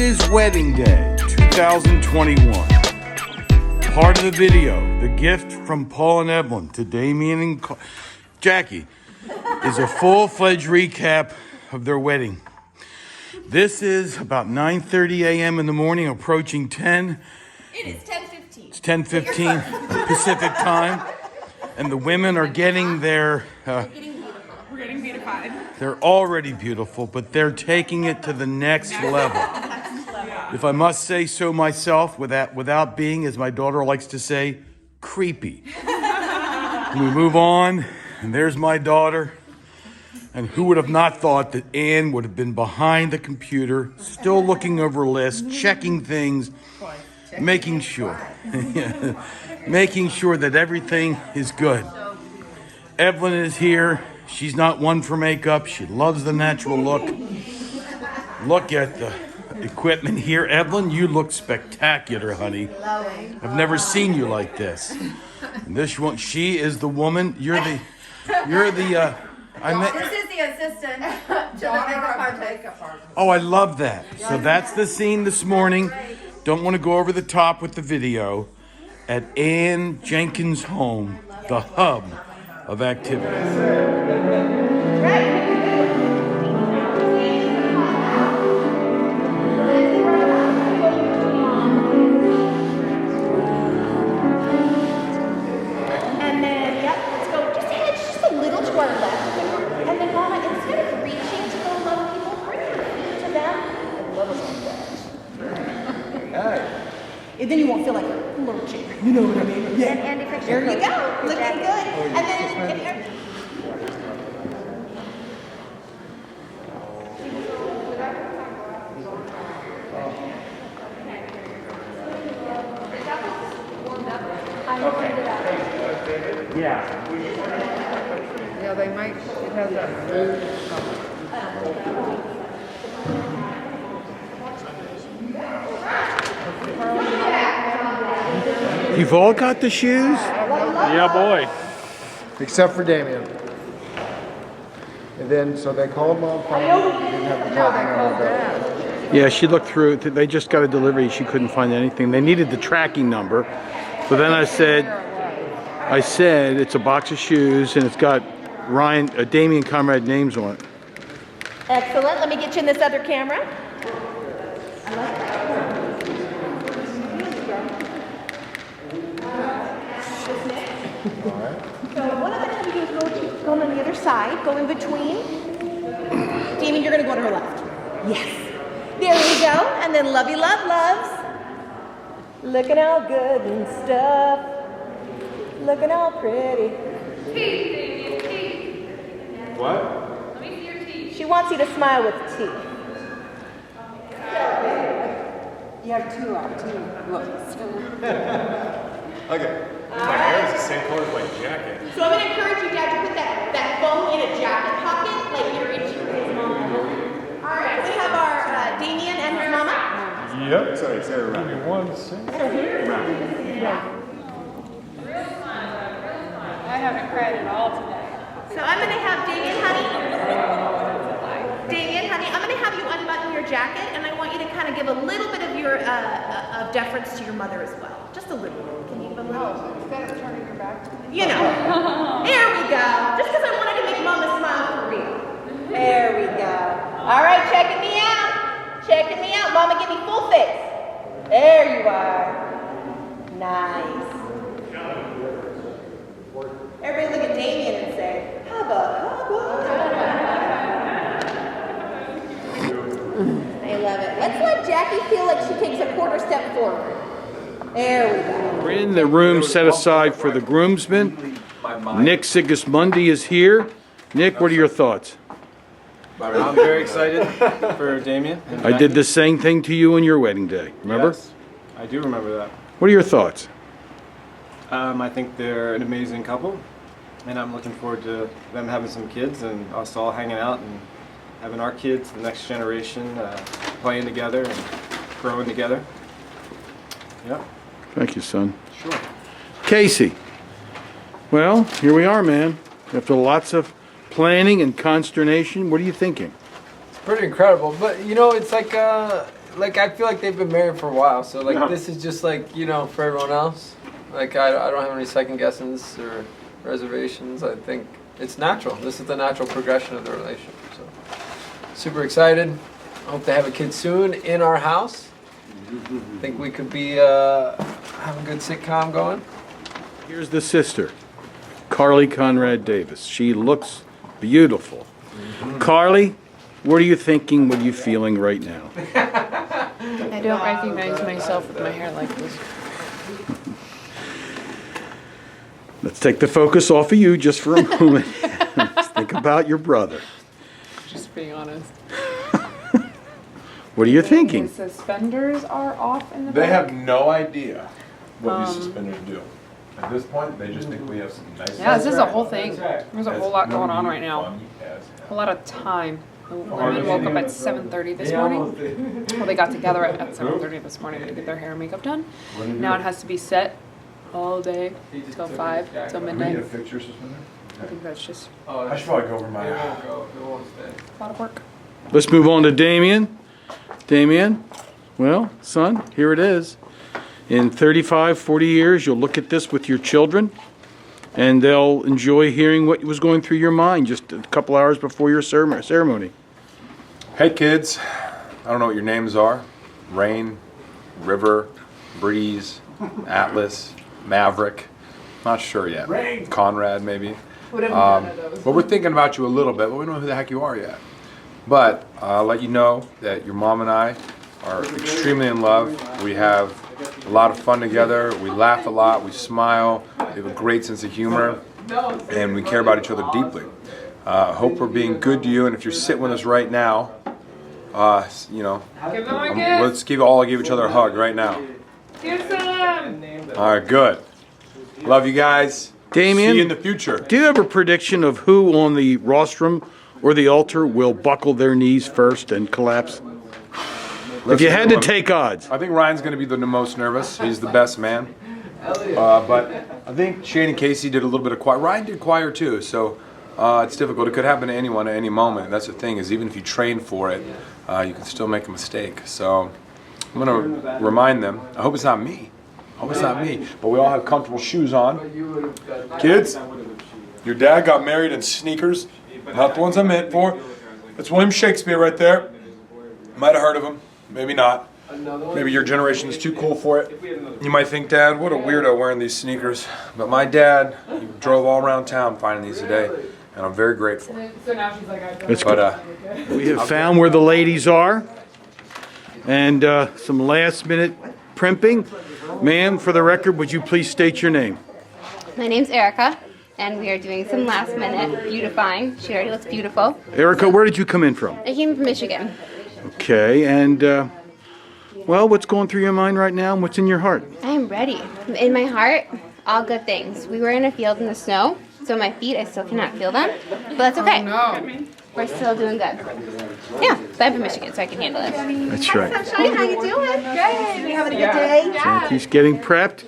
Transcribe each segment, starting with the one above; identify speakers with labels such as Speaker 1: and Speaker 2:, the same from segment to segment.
Speaker 1: is wedding day 2021. Part of the video, the gift from Paul and Edmonds to Damian and Jackie, is a full-fledged recap of their wedding. This is about 9:30 a.m. in the morning, approaching 10.
Speaker 2: It is 10:15.
Speaker 1: It's 10:15 Pacific time, and the women are getting their.
Speaker 2: We're getting beautified.
Speaker 1: They're already beautiful, but they're taking it to the next level. If I must say so myself, without being, as my daughter likes to say, creepy. And we move on, and there's my daughter. And who would have not thought that Anne would have been behind the computer, still looking over a list, checking things, making sure that everything is good. Evelyn is here. She's not one for makeup. She loves the natural look. Look at the equipment here. Evelyn, you look spectacular, honey. I've never seen you like this. And this one, she is the woman. You're the
Speaker 2: This is the assistant to the makeup artist.
Speaker 1: Oh, I love that. So that's the scene this morning. Don't want to go over the top with the video. At Ann Jenkins' home, the hub of activities.
Speaker 2: And then, yep, let's go. Just head just a little to our left. And then, Mama, instead of reaching to go love people, bring your feet to them and love us like that. And then you won't feel like a little chick. You know what I mean? Yeah. And if there you go. Looking good. And then, if you're...
Speaker 1: Yeah.
Speaker 3: Yeah, they might, it has that blue.
Speaker 1: You've all got the shoes?
Speaker 4: Yeah, boy.
Speaker 5: Except for Damian. And then, so they called Mom. Didn't have the top number.
Speaker 1: Yeah, she looked through it. They just got a delivery. She couldn't find anything. They needed the tracking number. So then I said, it's a box of shoes and it's got Damian Conrad names on it.
Speaker 2: Excellent. Let me get you in this other camera. So what I'm going to have you do is go on the other side, go in between. Damian, you're going to go to her left. Yes. There we go. And then lovey love loves. Looking all good and stuff. Looking all pretty.
Speaker 6: Teeth, Damian, teeth.
Speaker 4: What?
Speaker 6: Let me see your teeth.
Speaker 2: She wants you to smile with teeth.
Speaker 3: You have two looks.
Speaker 4: Okay. My hair is the same color as my jacket.
Speaker 2: So I'm going to encourage you, Dad, to put that phone in a jacket pocket, like you're reaching for his mama. All right, we have our Damian and his mama.
Speaker 4: Yep. Sorry, Sarah. Give me 1 second.
Speaker 6: Real smile. I haven't cried at all today.
Speaker 2: So I'm going to have Damian, honey. I'm going to have you unbutton your jacket, and I want you to kind of give a little bit of your of deference to your mother as well. Just a little bit. Can you give a little?
Speaker 3: Instead of turning your back to me.
Speaker 2: You know. There we go. Just because I wanted to make Mama smile for real. There we go. All right, checking me out. Checking me out. Mama, give me full face. There you are. Nice. Everybody look at Damian and say, hubba, hubba. I love it. Let's let Jackie feel like she takes a quarter step forward. There we go.
Speaker 1: We're in the room set aside for the groomsmen. Nick Sigismundi is here. Nick, what are your thoughts?
Speaker 7: I'm very excited for Damian.
Speaker 1: I did the same thing to you on your wedding day, remember?
Speaker 7: Yes, I do remember that.
Speaker 1: What are your thoughts?
Speaker 7: I think they're an amazing couple, and I'm looking forward to them having some kids and us all hanging out and having our kids, the next generation, playing together and growing together. Yep.
Speaker 1: Thank you, son.
Speaker 7: Sure.
Speaker 1: Casey. Well, here we are, man. After lots of planning and consternation, what are you thinking?
Speaker 5: It's pretty incredible, but you know, it's like
Speaker 8: like I feel like they've been married for a while, so like this is just like, you know, for everyone else. Like I don't have any second guesses or reservations. I think it's natural. This is the natural progression of the relationship. So super excited. I hope they have a kid soon in our house. I think we could be have a good sitcom going.
Speaker 1: Here's the sister, Carly Conrad-Davis. She looks beautiful. Carly, what are you thinking? What are you feeling right now?
Speaker 6: I don't recognize myself with my hair like this.
Speaker 1: Let's take the focus off of you just for a moment. Let's think about your brother.
Speaker 6: Just being honest.
Speaker 1: What are you thinking?
Speaker 6: The suspenders are off in the
Speaker 4: They
Speaker 6: back.
Speaker 4: have no idea what these suspenders do. At this point, they just think we have some nice.
Speaker 6: Yeah, this is a whole thing. There's a whole lot going on right now. A lot of time. The women woke up at 7:30 this morning. Well, they got together at 7:30 this morning to get their hair and makeup done. Now it has to be set all day till 5, till midnight.
Speaker 4: a fixture suspender?
Speaker 6: I think that's just
Speaker 4: I should probably go over my.
Speaker 8: It won't go. It won't stay.
Speaker 6: a lot of work.
Speaker 1: Let's move on to Damian. Damian, well, son, here it is. In 35, 40 years, you'll look at this with your children, and they'll enjoy hearing what was going through your mind just a couple hours before your ceremony.
Speaker 4: Hey kids, I don't know what your names are. Rain, River, Breeze, Atlas, Maverick. Not sure yet. Conrad, maybe. But we're thinking about you a little bit, but we don't know who the heck you are yet. But I'll let you know that your mom and I are extremely in love. We have a lot of fun together. We laugh a lot. We smile. We have a great sense of humor. And we care about each other deeply. Hope we're being good to you. And if you're sitting with us right now, you know, let's all give each other a hug right now.
Speaker 6: Kiss them!
Speaker 4: All right, good. Love you guys.
Speaker 1: Damian,
Speaker 4: See you in the future.
Speaker 1: do you have a prediction of who on the rostrum or the altar will buckle their knees first and collapse? If you had to take odds.
Speaker 4: I think Ryan's going to be the most nervous. He's the best man. But I think Shane and Casey did a little bit of choir. Ryan did choir too, so it's difficult. It could happen to anyone at any moment. That's the thing, is even if you train for it, you can still make a mistake. So I'm going to remind them. I hope it's not me. I hope it's not me. But we all have comfortable shoes on. Kids, your dad got married in sneakers. Not the ones I meant for. That's William Shakespeare right there. Might have heard of him. Maybe not. Maybe your generation is too cool for it. You might think, Dad, what a weirdo wearing these sneakers. But my dad, he drove all around town finding these today, and I'm very grateful.
Speaker 6: So now she's like, I don't
Speaker 1: Let's
Speaker 6: know.
Speaker 1: go. We have found where the ladies are, and some last-minute primping. Ma'am, for the record, would you please state your name?
Speaker 9: My name's Erica, and we are doing some last-minute beautifying. She already looks beautiful.
Speaker 1: Erica, where did you come in from?
Speaker 9: I came from Michigan.
Speaker 1: Okay, and, well, what's going through your mind right now, and what's in your heart?
Speaker 9: I am ready. In my heart, all good things. We were in a field in the snow, so my feet, I still cannot feel them, but that's okay. We're still doing good. Yeah, so I'm from Michigan, so I can handle it.
Speaker 1: That's right.
Speaker 2: Sunshine, how you doing? Good. You having a good day?
Speaker 1: Jackie's getting prepped.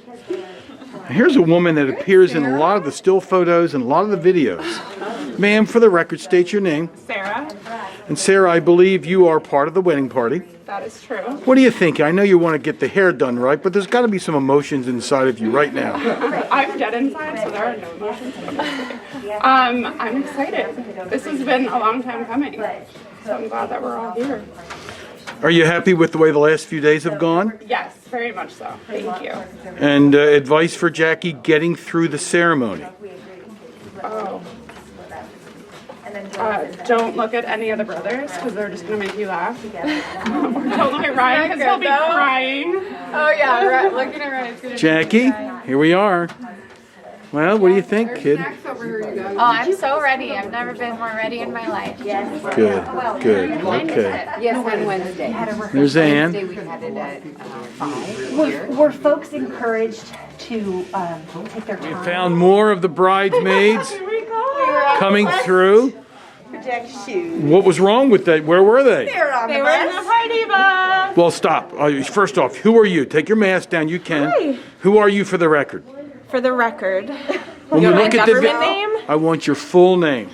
Speaker 1: Here's a woman that appears in a lot of the still photos and a lot of the videos. Ma'am, for the record, state your name.
Speaker 6: Sarah,
Speaker 1: And Sarah, I believe you are part of the wedding party.
Speaker 6: that is true.
Speaker 1: What do you think? I know you want to get the hair done right, but there's got to be some emotions inside of you right now.
Speaker 6: I'm dead inside, so there are no emotions. I'm excited. This has been a long time coming, so I'm glad that we're all here.
Speaker 1: Are you happy with the way the last few days have gone?
Speaker 6: Yes, very much so. Thank you.
Speaker 1: And advice for Jackie getting through the ceremony?
Speaker 6: Oh. Don't look at any of the brothers because they're just going to make you laugh. Or don't look at Ryan because he'll be crying.
Speaker 3: Oh yeah, looking at Ryan's gonna
Speaker 1: Jackie, here we are. Well, what do you think, kid?
Speaker 3: over here, you guys.
Speaker 10: Oh, I'm so ready. I've never been more ready in my life.
Speaker 1: Good, good, okay.
Speaker 3: Yes, on Wednesday.
Speaker 1: There's Ann.
Speaker 3: We had it at 5.
Speaker 2: Were folks encouraged to take their time?
Speaker 1: Found more of the bridesmaids coming through.
Speaker 2: Project shoes.
Speaker 1: What was wrong with that? Where were they?
Speaker 2: They're on the
Speaker 6: They were in the
Speaker 2: bus.
Speaker 6: party bus.
Speaker 1: Well, stop. First off, who are you? Take your mask down. You can.
Speaker 10: Hi.
Speaker 1: Who are you for the record?
Speaker 10: For the record,
Speaker 1: When
Speaker 10: you
Speaker 1: we
Speaker 10: want
Speaker 1: look
Speaker 10: my
Speaker 1: at the
Speaker 10: government name?
Speaker 1: I want your full name.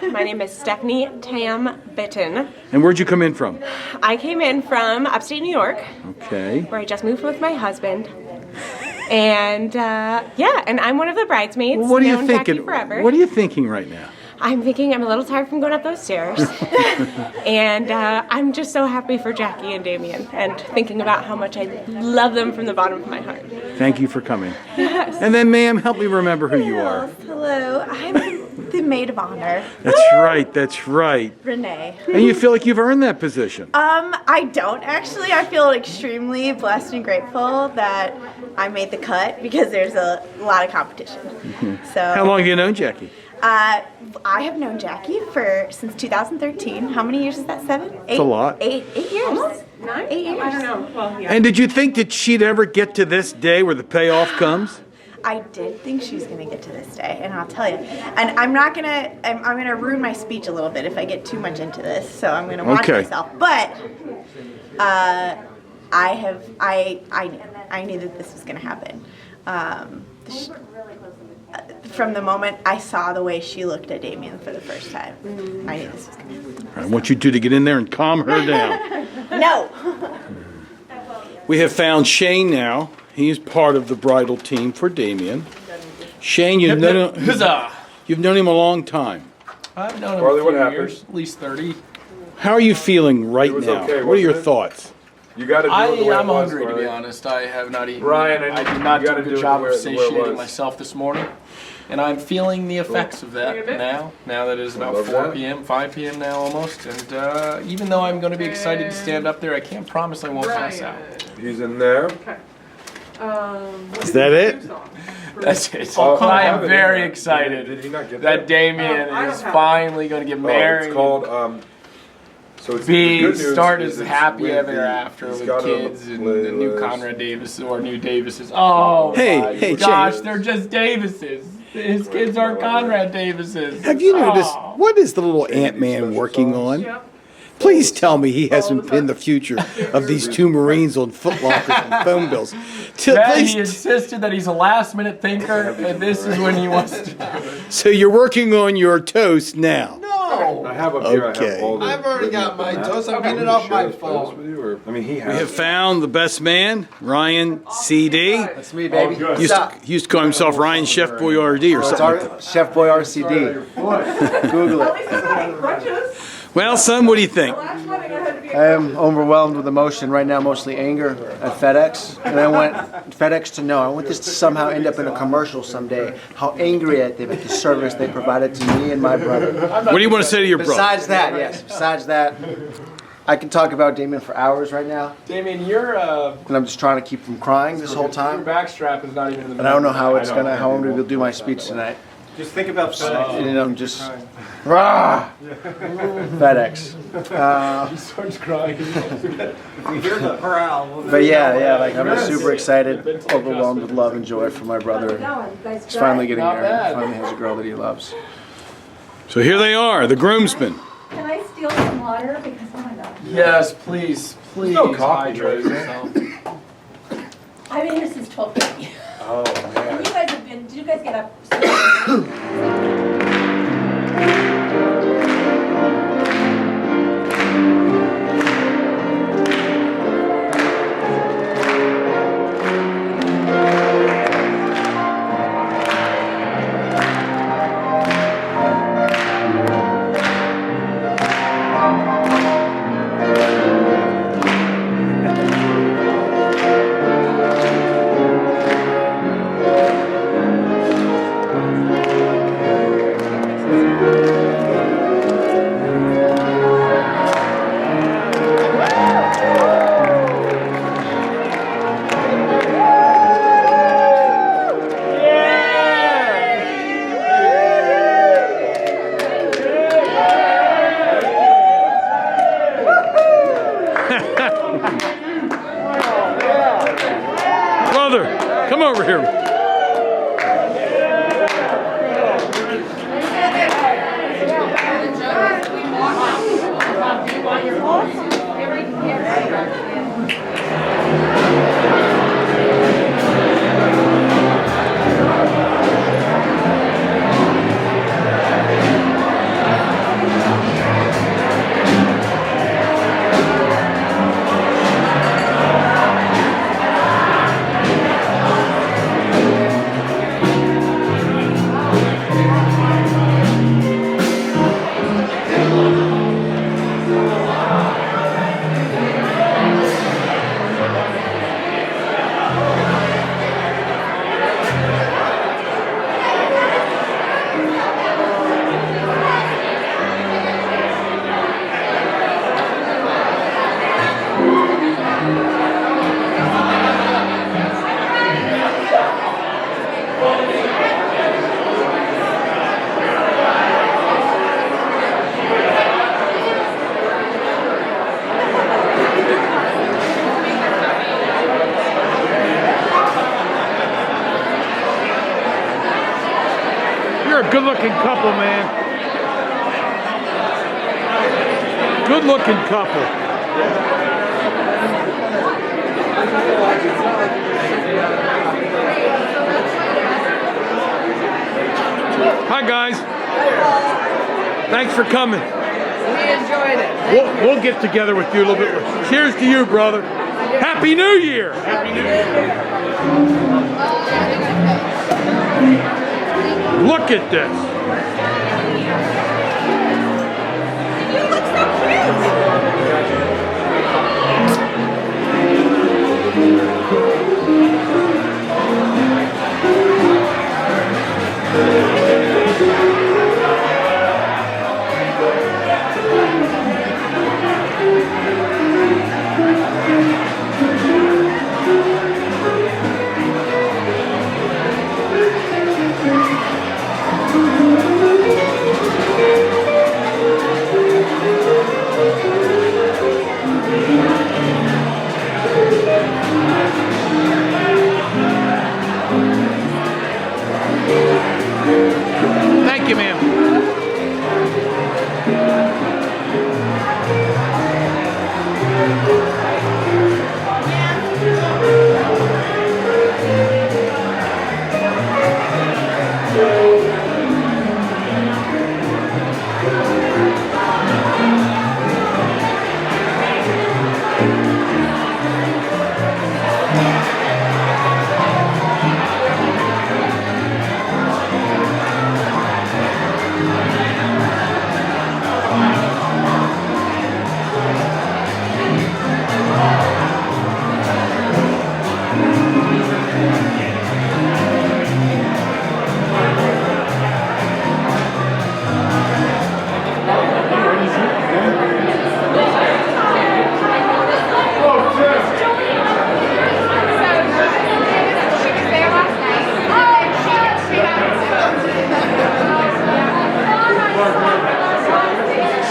Speaker 11: My name is Stephanie Tam Bitten.
Speaker 1: And where'd you come in from?
Speaker 11: I came in from upstate New York,
Speaker 1: Okay.
Speaker 11: where I just moved with my husband. And yeah, and I'm one of the bridesmaids.
Speaker 1: Well, what are you
Speaker 11: known Jackie
Speaker 1: thinking?
Speaker 11: Forever.
Speaker 1: What are you thinking right now?
Speaker 11: I'm thinking I'm a little tired from going up those stairs. And I'm just so happy for Jackie and Damian and thinking about how much I love them from the bottom of my heart.
Speaker 1: Thank you for coming.
Speaker 11: Yes.
Speaker 1: And then, ma'am, help me remember who you are.
Speaker 12: Hello, I'm the maid of honor.
Speaker 1: That's right, that's right.
Speaker 12: Renee.
Speaker 1: And you feel like you've earned that position.
Speaker 12: I don't actually. I feel extremely blessed and grateful that I made the cut because there's a lot of competition. So
Speaker 1: How long have you known Jackie?
Speaker 12: I have known Jackie since 2013. How many years is that? 7? 8?
Speaker 1: It's a lot.
Speaker 12: 8 years.
Speaker 11: Almost 9?
Speaker 12: 8 years.
Speaker 11: I don't know. Well, yeah.
Speaker 1: And did you think that she'd ever get to this day where the payoff comes?
Speaker 12: I did think she was gonna get to this day, and I'll tell you. And I'm not gonna. I'm gonna ruin my speech a little bit if I get too much into this. So I'm gonna watch myself. But I knew that this was gonna happen. From the moment I saw the way she looked at Damian for the first time, I knew this was gonna happen.
Speaker 1: I want you two to get in there and calm her down.
Speaker 12: No.
Speaker 1: We have found Shane now. He is part of the bridal team for Damian. Shane, you've known him a long time.
Speaker 13: I've known him
Speaker 4: Farley,
Speaker 13: a
Speaker 4: what
Speaker 13: few
Speaker 4: happened?
Speaker 13: years, at least 30.
Speaker 1: How are you feeling right
Speaker 4: was
Speaker 1: now?
Speaker 4: okay,
Speaker 1: What are your
Speaker 4: wasn't it?
Speaker 1: thoughts?
Speaker 4: You got to do it the way
Speaker 13: I'm
Speaker 4: it was,
Speaker 13: hungry, to be
Speaker 4: Farley.
Speaker 13: honest. I have not eaten.
Speaker 4: Brian,
Speaker 13: I did not
Speaker 4: you
Speaker 13: do a
Speaker 4: gotta do
Speaker 13: good
Speaker 4: it
Speaker 13: job
Speaker 4: the
Speaker 13: of
Speaker 4: way it
Speaker 13: satiating
Speaker 4: was.
Speaker 13: myself this morning. And I'm feeling the effects of that now. Now that it is about
Speaker 4: Love
Speaker 13: 4
Speaker 4: that.
Speaker 13: p.m., 5 p.m. now almost. And even though I'm going to be excited to stand up there, I can't promise I won't pass out.
Speaker 4: He's in there.
Speaker 1: Is that it?
Speaker 13: That's it.
Speaker 4: Oh,
Speaker 13: I am
Speaker 4: have it in
Speaker 13: very
Speaker 4: there.
Speaker 13: excited
Speaker 4: Did he not get
Speaker 13: that Damian is finally going to get married.
Speaker 4: It's called. So it's
Speaker 13: Be
Speaker 4: the good news
Speaker 13: start
Speaker 4: is
Speaker 13: as
Speaker 4: it's
Speaker 13: happy
Speaker 4: with
Speaker 13: ever
Speaker 4: the-
Speaker 13: after
Speaker 4: he's
Speaker 13: with
Speaker 4: got it on the
Speaker 13: kids and the new
Speaker 4: playlist.
Speaker 13: Conrad-Davis or new Davises. Oh,
Speaker 1: Hey,
Speaker 13: my
Speaker 1: hey,
Speaker 13: gosh,
Speaker 1: James.
Speaker 13: they're just Davises. His kids aren't Conrad-Davises.
Speaker 1: Have you noticed,
Speaker 13: Oh.
Speaker 1: what is the little Ant-Man working on? Please tell me he hasn't pinned the future of these two Marines on footlockers and phone bills.
Speaker 13: He
Speaker 1: Please,
Speaker 13: insisted that he's a last-minute thinker, and this is when he wants to do it.
Speaker 1: so you're working on your toast now.
Speaker 4: I have up here. I
Speaker 1: Okay.
Speaker 4: have all the.
Speaker 8: I've already got my toast. I'm getting it off my phone.
Speaker 4: I mean, he
Speaker 1: We
Speaker 4: has.
Speaker 1: have found the best man, Ryan CD.
Speaker 8: That's me, baby.
Speaker 1: He used to call himself Ryan Chef Boyardee or something. like that.
Speaker 8: Chef Boy RCD. Google it.
Speaker 1: Well, son, what do you think?
Speaker 8: I am overwhelmed with emotion right now, mostly anger at FedEx. And I want FedEx to know, I want this to somehow end up in a commercial someday, how angry at them at the service they provided to me and my brother.
Speaker 1: What do you want to say to your brother?
Speaker 8: Besides that, yes, besides that, I can talk about Damian for hours right now.
Speaker 13: Damian, your
Speaker 8: And I'm just trying to keep from crying this whole time.
Speaker 13: backstrap is not even in the
Speaker 8: And I don't know how it's gonna, how I'm gonna do my speech tonight.
Speaker 7: Just think about FedEx.
Speaker 8: And I'm just, rah! FedEx.
Speaker 13: He starts crying.
Speaker 7: We hear the growl.
Speaker 8: But yeah, like I'm just super excited, overwhelmed with love and joy for my brother. He's finally getting
Speaker 13: Not
Speaker 8: married.
Speaker 13: bad.
Speaker 8: Finally has a girl that he loves.
Speaker 1: So here they are, the groomsmen.
Speaker 10: Can I steal some water? Because, oh my God.
Speaker 13: Yes, please, please
Speaker 4: no coffee,
Speaker 13: hydrate
Speaker 4: is there?
Speaker 13: yourself.
Speaker 10: I've been here since 12:30.
Speaker 4: Oh man.
Speaker 10: You guys have been, did you guys get up?
Speaker 1: Brother, come over here. looking couple, man. Good looking couple. Hi guys. Thanks for coming.
Speaker 3: We enjoyed it.
Speaker 1: We'll get together with you a little bit. Cheers to you, brother. Happy New Year. Happy New Year. Look at this.
Speaker 2: You look so
Speaker 1: Thank you, ma'am.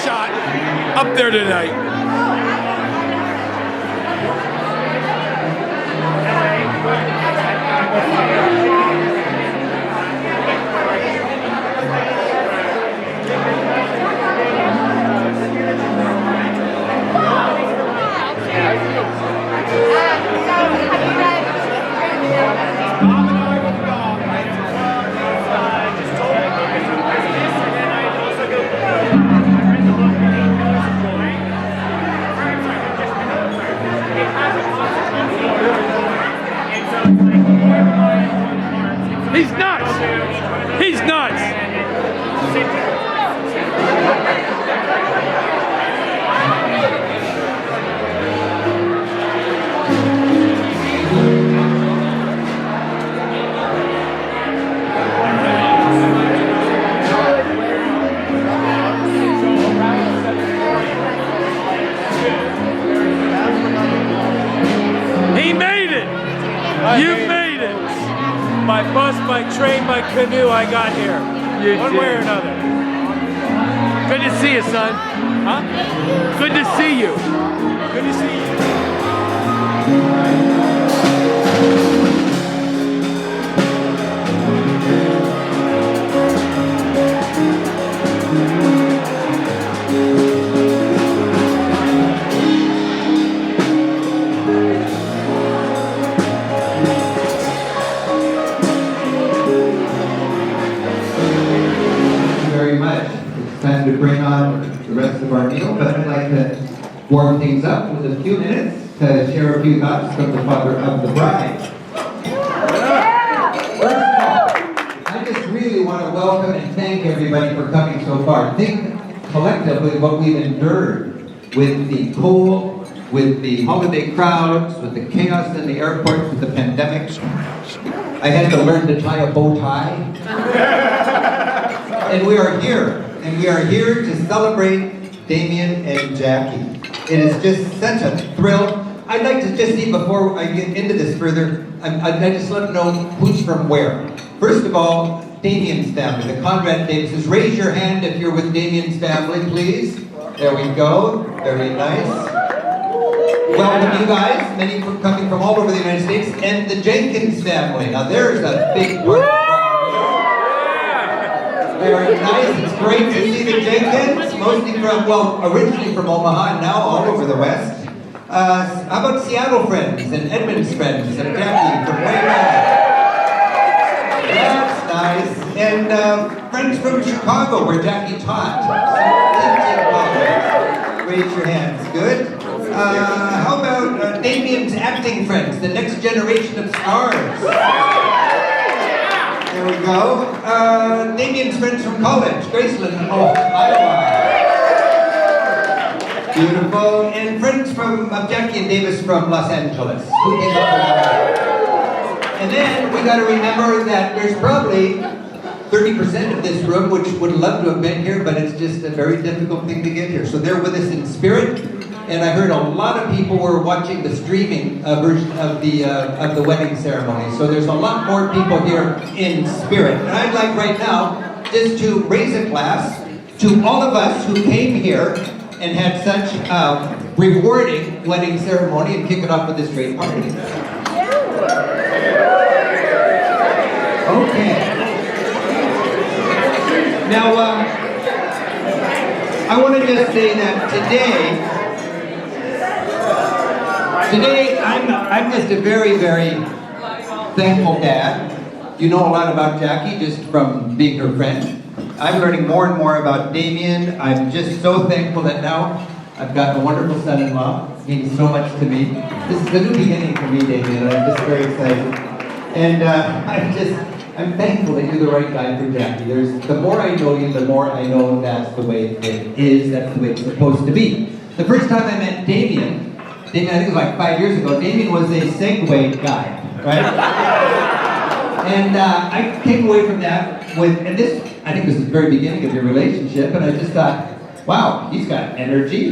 Speaker 1: Shot up there tonight. He's nuts! He's nuts! He made it! You made it!
Speaker 14: By bus, by train, by canoe, I got here. One way or another.
Speaker 1: Good to see you, son.
Speaker 14: Huh?
Speaker 1: Good to see you.
Speaker 14: Good to see you.
Speaker 15: Very much. It's time to bring on the rest of our meal, but I'd like to warm things up with a few minutes to share a few thoughts from the father of the bride. First of all, I just really want to welcome and thank everybody for coming so far. Think collectively what we've endured with the cold, with the holiday crowds, with the chaos in the airports, with the pandemic. I had to learn to tie a bow tie. And we are here, to celebrate Damian and Jackie. It is just such a thrill. I'd like to just see, before I get into this further, I'd just let them know who's from where. First of all, Damian's family, the Conrad-Davises. Raise your hand if you're with Damian's family, please. There we go, very nice. Welcome you guys, many coming from all over the United States, and the Jenkins family. Now there's a big part. Very nice. It's great to see the Jenkins, mostly from, well, originally from Omaha, and now all over the West. How about Seattle friends and Edmonds friends and Jackie from way back? That's nice. And friends from Chicago, where Jackie taught. Raise your hands. Good. How about Damian's acting friends, the next generation of stars? There we go. Damian's friends from college, Graceland, Iowa. Beautiful. And friends from Jackie and Davis from Los Angeles. Who came up with that? And then we got to remember that there's probably 30% of this room which would love to have been here, but it's just a very difficult thing to get here. So they're with us in spirit. And I heard a lot of people were watching the streaming version of the wedding ceremony. So there's a lot more people here in spirit. And I'd like right now just to raise a glass to all of us who came here and had such rewarding wedding ceremony and kick it off with this great party. Okay. Now, I want to just say that today I'm just a very, very thankful dad. You know a lot about Jackie just from being her friend. I'm learning more and more about Damian. I'm just so thankful that now I've got a wonderful son-in-law. It means so much to me. This is a new beginning for me, Damian, and I'm just very excited. And I'm thankful that you're the right guy for Jackie. The more I know you, the more I know that's the way it is, that's the way it's supposed to be. The first time I met Damian, I think it was like 5 years ago, Damian was a Segway guy, right? And I came away from that with, and this, I think this is the very beginning of your relationship, and I just thought, wow, he's got energy.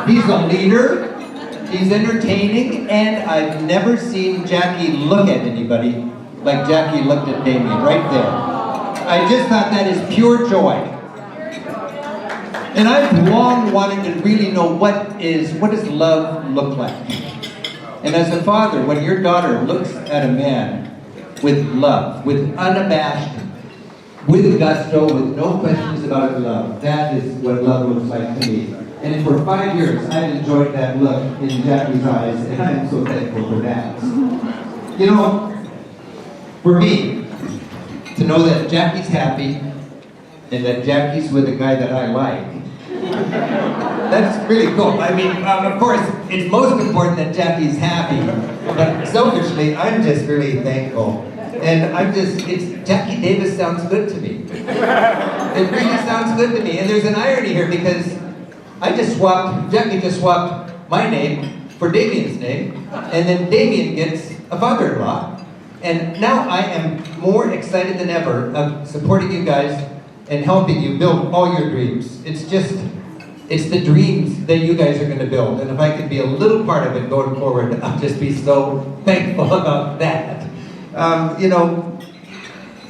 Speaker 15: He's a leader. He's entertaining, and I've never seen Jackie look at anybody like Jackie looked at Damian, right there. I just thought that is pure joy. And I've long wanted to really know what does love look like? And as a father, when your daughter looks at a man with love, with unabashed, with gusto, with no questions about love, that is what love looks like to me. And for 5 years, I've enjoyed that look in Jackie's eyes, and I'm so thankful for that. You know, for me, to know that Jackie's happy, and that Jackie's with a guy that I like, that's really cool. I mean, of course, it's most important that Jackie's happy, but selfishly, I'm just really thankful. And Jackie Davis sounds good to me. It really sounds good to me. And there's an irony here because Jackie just swapped my name for Damian's name, and then Damian gets a father-in-law. And now I am more excited than ever of supporting you guys and helping you build all your dreams. It's the dreams that you guys are going to build. And if I could be a little part of it going forward, I'll just be so thankful about that. You know,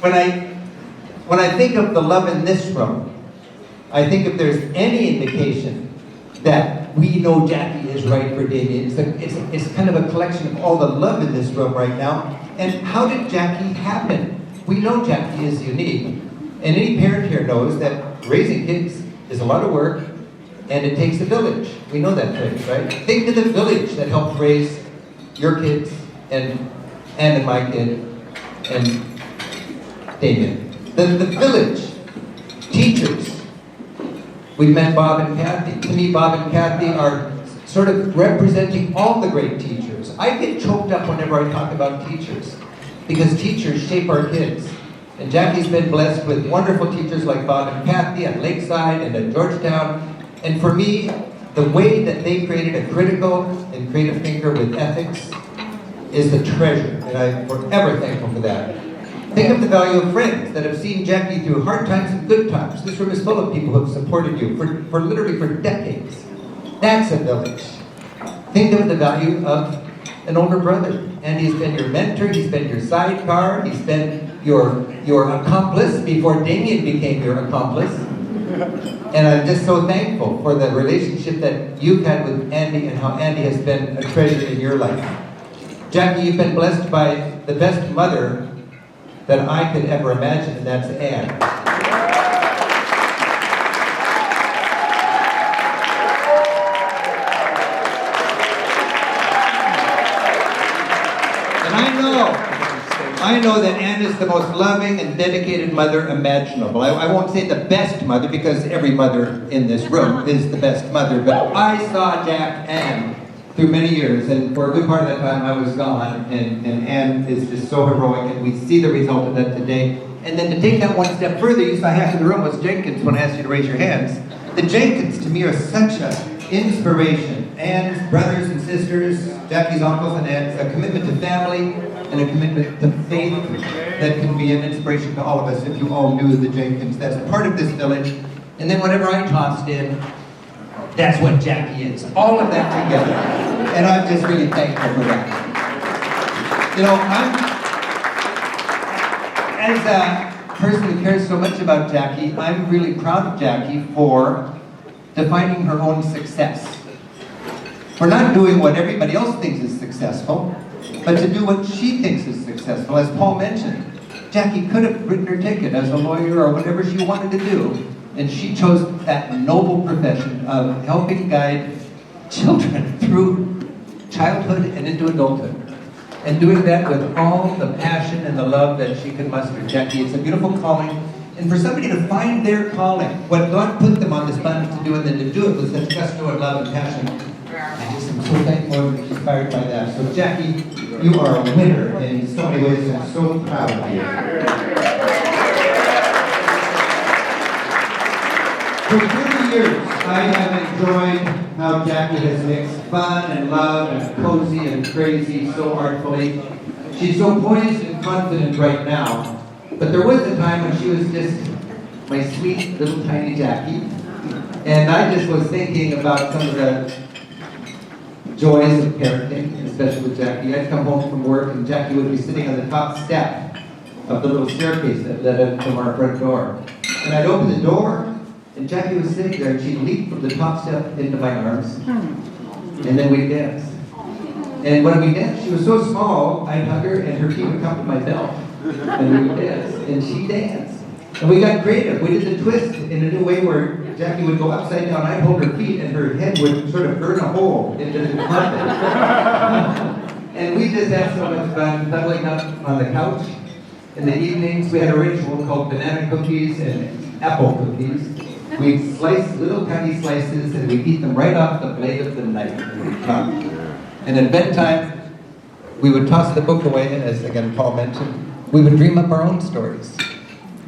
Speaker 15: when I think of the love in this room, I think if there's any indication that we know Jackie is right for Damian, it's kind of a collection of all the love in this room right now. And how did Jackie happen? We know Jackie is unique. And any parent here knows that raising kids is a lot of work, and it takes a village. We know that phrase, right? Think of the village that helped raise your kids, and my kid, and Damian. The village, teachers. We've met Bob and Kathy. To me, Bob and Kathy are sort of representing all the great teachers. I get choked up whenever I talk about teachers, because teachers shape our kids. And Jackie's been blessed with wonderful teachers like Bob and Kathy at Lakeside and at Georgetown. And for me, the way that they created a critical and creative thinker with ethics is the treasure, and I'm forever thankful for that. Think of the value of friends that have seen Jackie through hard times and good times. This room is full of people who have supported you for literally for decades. That's a village. Think of the value of an older brother. And he's been your mentor, he's been your sidecar, he's been your accomplice before Damian became your accomplice. And I'm just so thankful for the relationship that you've had with Andy and how Andy has been a treasure in your life. Jackie, you've been blessed by the best mother that I could ever imagine, and that's Anne. And I know that Anne is the most loving and dedicated mother imaginable. I won't say the best mother, because every mother in this room is the best mother, but I saw Anne through many years, and for a good part of that time I was gone, and Anne is just so heroic, and we see the result of that today. And then to take that one step further, you saw half of the room was Jenkins when I asked you to raise your hands. The Jenkins to me are such an inspiration. Anne's brothers and sisters, Jackie's uncles and aunts, a commitment to family and a commitment to faith that can be an inspiration to all of us if you all knew the Jenkins. That's part of this village. And then whatever I tossed in, that's what Jackie is. All of that together. And I'm just really thankful for that. You know, as a person who cares so much about Jackie, I'm really proud of Jackie for defining her own success. For not doing what everybody else thinks is successful, but to do what she thinks is successful. As Paul mentioned, Jackie could have written her ticket as a lawyer or whatever she wanted to do, and she chose that noble profession of helping guide children through childhood and into adulthood, and doing that with all the passion and the love that she can muster. Jackie, it's a beautiful calling, and for somebody to find their calling, what God put them on this planet to do, and then to do it with such gusto and love and passion, I just am so thankful and inspired by that. So Jackie, you are a winner in so many ways. I'm so proud of you. For 30 years, I have enjoyed how Jackie has mixed fun and love and cozy and crazy so artfully. She's so poised and confident right now, but there was a time when she was just my sweet little tiny Jackie, and I just was thinking about some of the joys of parenting, especially with Jackie. I'd come home from work and Jackie would be sitting on the top step of the little staircase that led up from our front door. And I'd open the door, and Jackie was sitting there, and she'd leap from the top step into my arms, and then we'd dance. And when we danced, she was so small, I'd hug her, and her feet would come to my belt, and we would dance, and she'd dance. And we got creative. We did the twist in a new way where Jackie would go upside down, I'd hold her feet, and her head would sort of burn a hole into the carpet. And we just had so much fun cuddling up on the couch. In the evenings, we had a ritual called banana cookies and apple cookies. We'd slice little tiny slices, and we'd eat them right off the blade of the knife. And at bedtime, we would toss the book away, and as again Paul mentioned, we would dream up our own stories.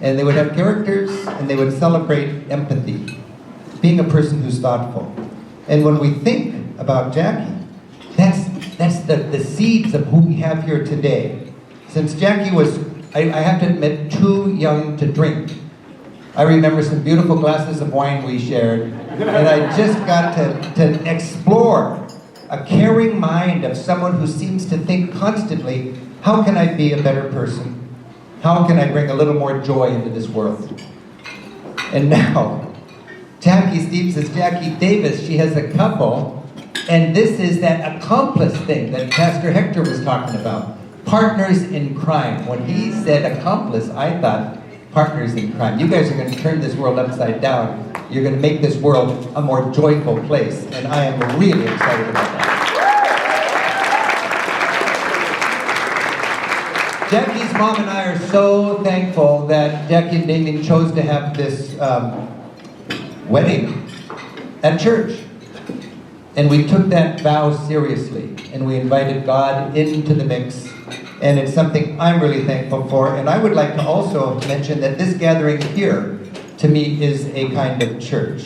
Speaker 15: And they would have characters, and they would celebrate empathy, being a person who's thoughtful. And when we think about Jackie, that's the seeds of who we have here today. Since Jackie was, I have to admit, too young to drink, I remember some beautiful glasses of wine we shared, and I just got to explore a caring mind of someone who seems to think constantly, how can I be a better person? How can I bring a little more joy into this world? And now, Jackie Steeves is Conrad-Davis. She has a couple, and this is that accomplice thing that Pastor Hector was talking about. Partners in crime. When he said accomplice, I thought partners in crime. You guys are going to turn this world upside down. You're going to make this world a more joyful place, and I am really excited about that. Jackie's mom and I are so thankful that Jackie and Damian chose to have this wedding at church. And we took that vow seriously, and we invited God into the mix. And it's something I'm really thankful for. And I would like to also mention that this gathering here, to me, is a kind of church.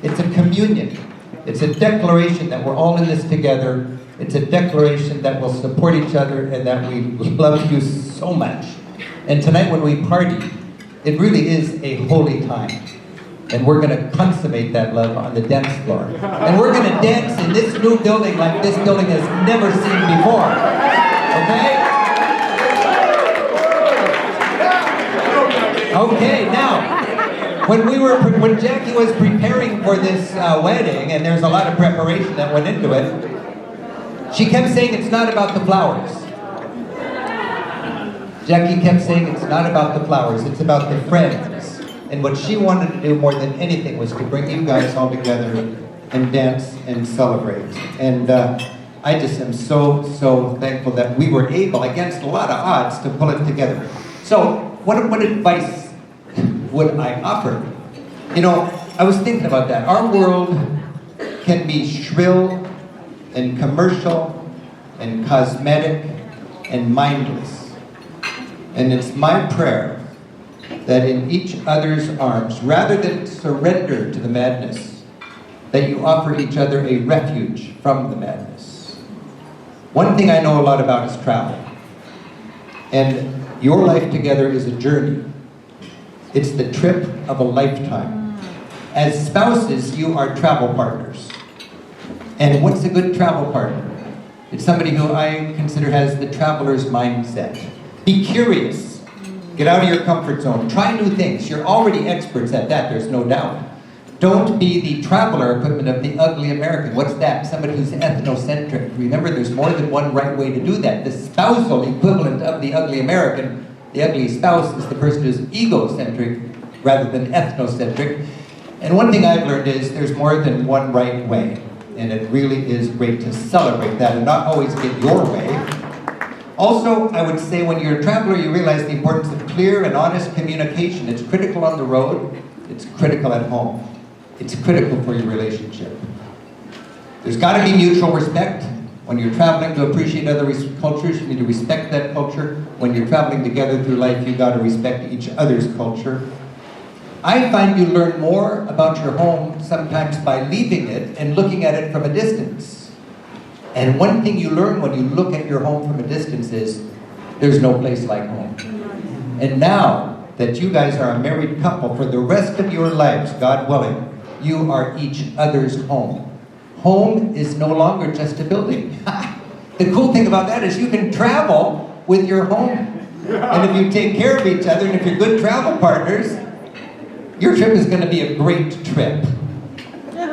Speaker 15: It's a communion. It's a declaration that we're all in this together. It's a declaration that we'll support each other and that we love you so much. And tonight when we party, it really is a holy time. And we're going to consummate that love on the dance floor. And we're going to dance in this new building like this building has never seen before. Okay? Okay, now, when Jackie was preparing for this wedding, and there's a lot of preparation that went into it, she kept saying it's not about the flowers. Jackie kept saying it's not about the flowers, it's about the friends. And what she wanted to do more than anything was to bring you guys all together and dance and celebrate. And I just am so, so thankful that we were able, against a lot of odds, to pull it together. So, what advice would I offer? You know, I was thinking about that. Our world can be shrill and commercial and cosmetic and mindless. And it's my prayer that in each other's arms, rather than surrender to the madness, that you offer each other a refuge from the madness. One thing I know a lot about is travel. And your life together is a journey. It's the trip of a lifetime. As spouses, you are travel partners. And what's a good travel partner? It's somebody who I consider has the traveler's mindset. Be curious. Get out of your comfort zone. Try new things. You're already experts at that, there's no doubt. Don't be the traveler equivalent of the ugly American. What's that? Somebody who's ethnocentric. Remember, there's more than one right way to do that. The spousal equivalent of the ugly American, the ugly spouse, is the person who's egocentric rather than ethnocentric. And one thing I've learned is there's more than one right way. And it really is great to celebrate that and not always get your way. Also, I would say when you're a traveler, you realize the importance of clear and honest communication. It's critical on the road. It's critical at home. It's critical for your relationship. There's got to be mutual respect. When you're traveling to appreciate other cultures, you need to respect that culture. When you're traveling together through life, you've got to respect each other's culture. I find you learn more about your home sometimes by leaving it and looking at it from a distance. And one thing you learn when you look at your home from a distance is there's no place like home. And now that you guys are a married couple for the rest of your lives, God willing, you are each other's home. Home is no longer just a building. The cool thing about that is you can travel with your home. And if you take care of each other and if you're good travel partners, your trip is going to be a great trip.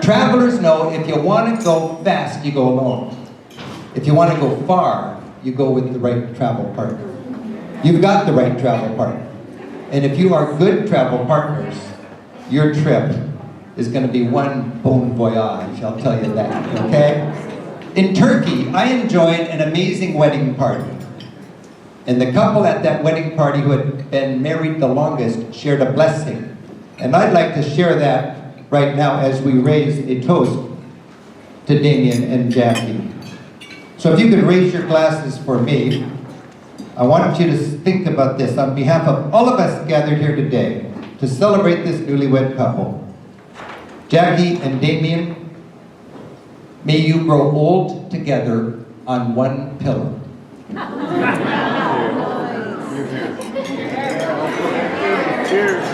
Speaker 15: Travelers know if you want to go fast, you go alone. If you want to go far, you go with the right travel partner. You've got the right travel partner. And if you are good travel partners, your trip is going to be one bon voyage, I'll tell you that, okay? In Turkey, I enjoyed an amazing wedding party. And the couple at that wedding party who had been married the longest shared a blessing. And I'd like to share that right now as we raise a toast to Damian and Jackie. So if you could raise your glasses for me, I want you to think about this on behalf of all of us gathered here today to celebrate this newlywed couple. Jackie and Damian, may you grow old together on one pillow.
Speaker 16: Cheers.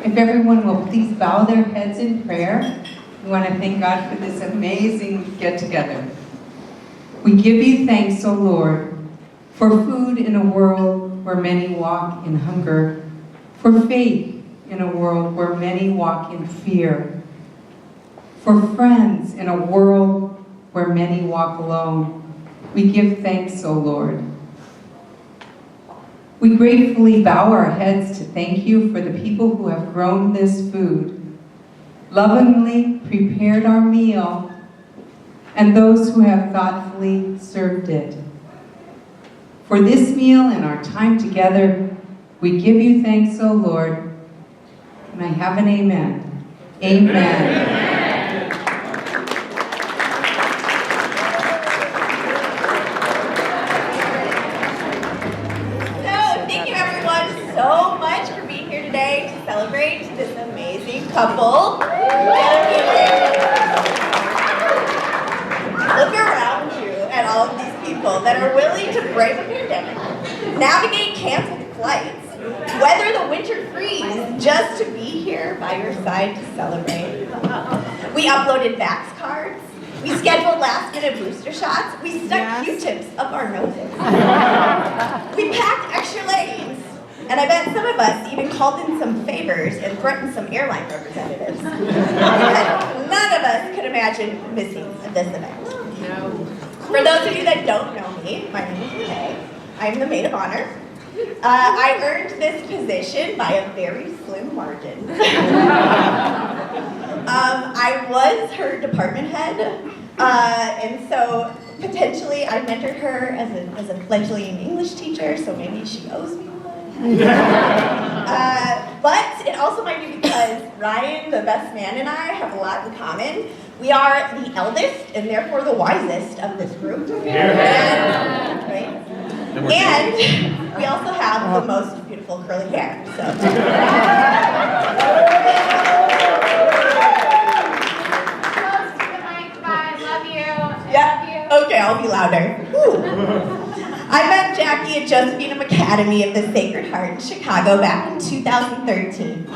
Speaker 16: If everyone will please bow their heads in prayer, we want to thank God for this amazing get-together. We give you thanks, O Lord, for food in a world where many walk in hunger, for faith in a world where many walk in fear, for friends in a world where many walk alone. We give thanks, O Lord. We gratefully bow our heads to thank you for the people who have grown this food, lovingly prepared our meal, and those who have thoughtfully served it. For this meal and our time together, we give you thanks, O Lord. And I have an amen. Amen.
Speaker 12: So much for being here today to celebrate this amazing couple. Look around you at all of these people that are willing to brave a pandemic, navigate canceled flights, weather the winter freeze just to be here by your side to celebrate. We uploaded vax cards. We scheduled last-minute booster shots. We stuck Q-tips up our noses. We packed extra leggings. And I bet some of us even called in some favors and threatened some airline representatives. None of us could imagine missing this event. No. For those of you that don't know me, my name is Renee. I'm the maid of honor. I earned this position by a very slim margin. I was her department head, and so potentially I mentored her as a fledgling English teacher, so maybe she owes me one. But it also might be because Ryan, the best man, and I have a lot in common. We are the eldest and therefore the wisest of this group. And we also have the most beautiful curly hair. So. Yeah. Okay, I'll be louder. Woo. I met Jackie at Josephine Academy of the Sacred Heart in Chicago back in 2013.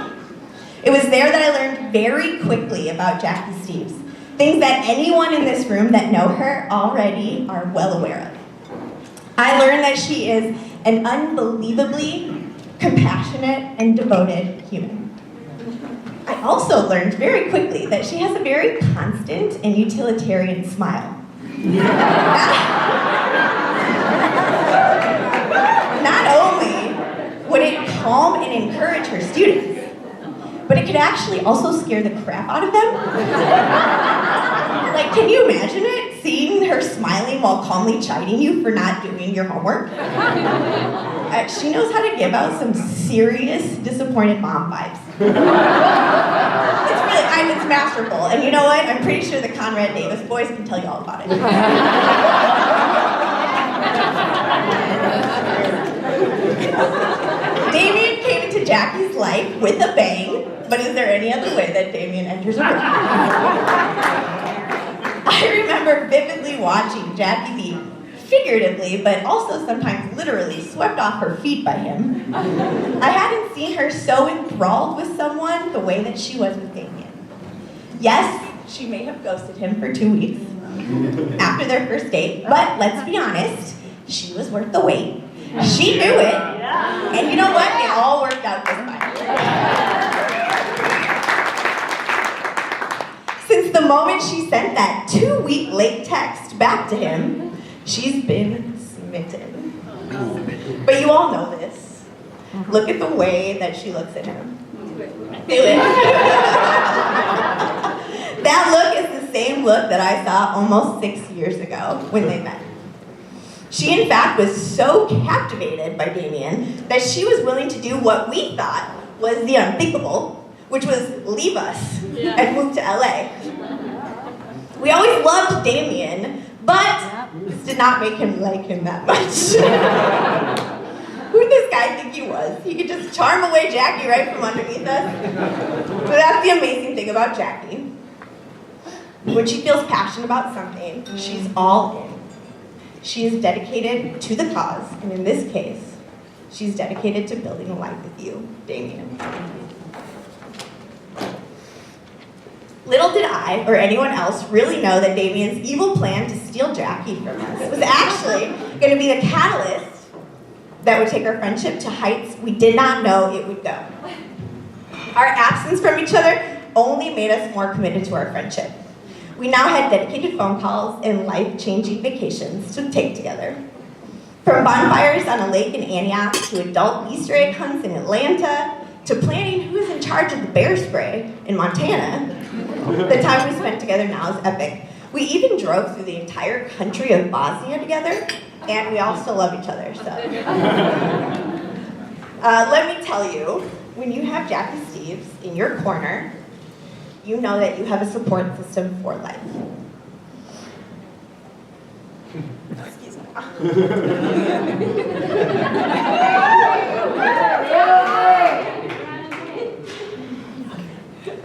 Speaker 12: It was there that I learned very quickly about Jackie Steves, things that anyone in this room that know her already are well aware of. I learned that she is an unbelievably compassionate and devoted human. I also learned very quickly that she has a very constant and utilitarian smile. Not only would it calm and encourage her students, but it could actually also scare the crap out of them. Like, can you imagine it? Seeing her smiling while calmly chiding you for not doing your homework? She knows how to give out some serious disappointed mom vibes. It's masterful. And you know what? I'm pretty sure the Conrad-Davis boys can tell you all about it. Damian came into Jackie's life with a bang, but is there any other way that Damian enters a room? I remember vividly watching Jackie be figuratively, but also sometimes literally swept off her feet by him. I hadn't seen her so enthralled with someone the way that she was with Damian. Yes, she may have ghosted him for 2 weeks after their first date, but let's be honest, she was worth the wait. She knew it, and you know what? It all worked out just fine. Since the moment she sent that 2-week late text back to him, she's been smitten. But you all know this. Look at the way that she looks at him. Do it. That look is the same look that I saw almost 6 years ago when they met. She, in fact, was so captivated by Damian that she was willing to do what we thought was the unthinkable, which was leave us and move to LA. We always loved Damian, but this did not make him like him that much. Who did this guy think he was? He could just charm away Jackie right from underneath us. But that's the amazing thing about Jackie. When she feels passionate about something, she's all in. She is dedicated to the cause, and in this case, she's dedicated to building a life with you, Damian. Little did I, or anyone else, really know that Damian's evil plan to steal Jackie from us was actually going to be the catalyst that would take our friendship to heights we did not know it would go. Our absence from each other only made us more committed to our friendship. We now had dedicated phone calls and life-changing vacations to take together. From bonfires on a lake in Antioch to adult Easter egg hunts in Atlanta to planning who's in charge of the bear spray in Montana, the time we spent together now is epic. We even drove through the entire country of Bosnia together, and we all still love each other, so. Let me tell you, when you have Jackie Steves in your corner, you know that you have a support system for life. Excuse me.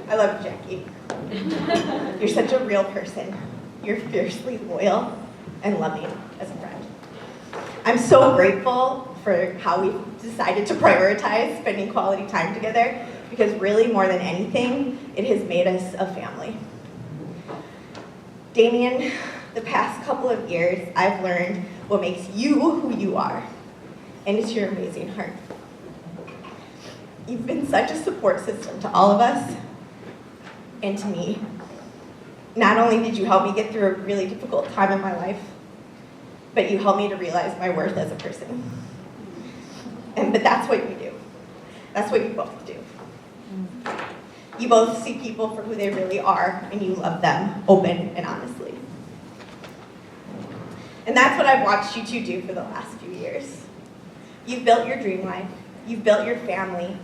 Speaker 12: I love you, Jackie. You're such a real person. You're fiercely loyal and loving as a friend. I'm so grateful for how we decided to prioritize spending quality time together, because really, more than anything, it has made us a family. Damian, the past couple of years, I've learned what makes you who you are, and it's your amazing heart. You've been such a support system to all of us, and to me. Not only did you help me get through a really difficult time in my life, but you help me to realize my worth as a person. But that's what you do. That's what you both do. You both see people for who they really are, and you love them open and honestly. And that's what I've watched you two do for the last few years. You've built your dream life. You've built your family.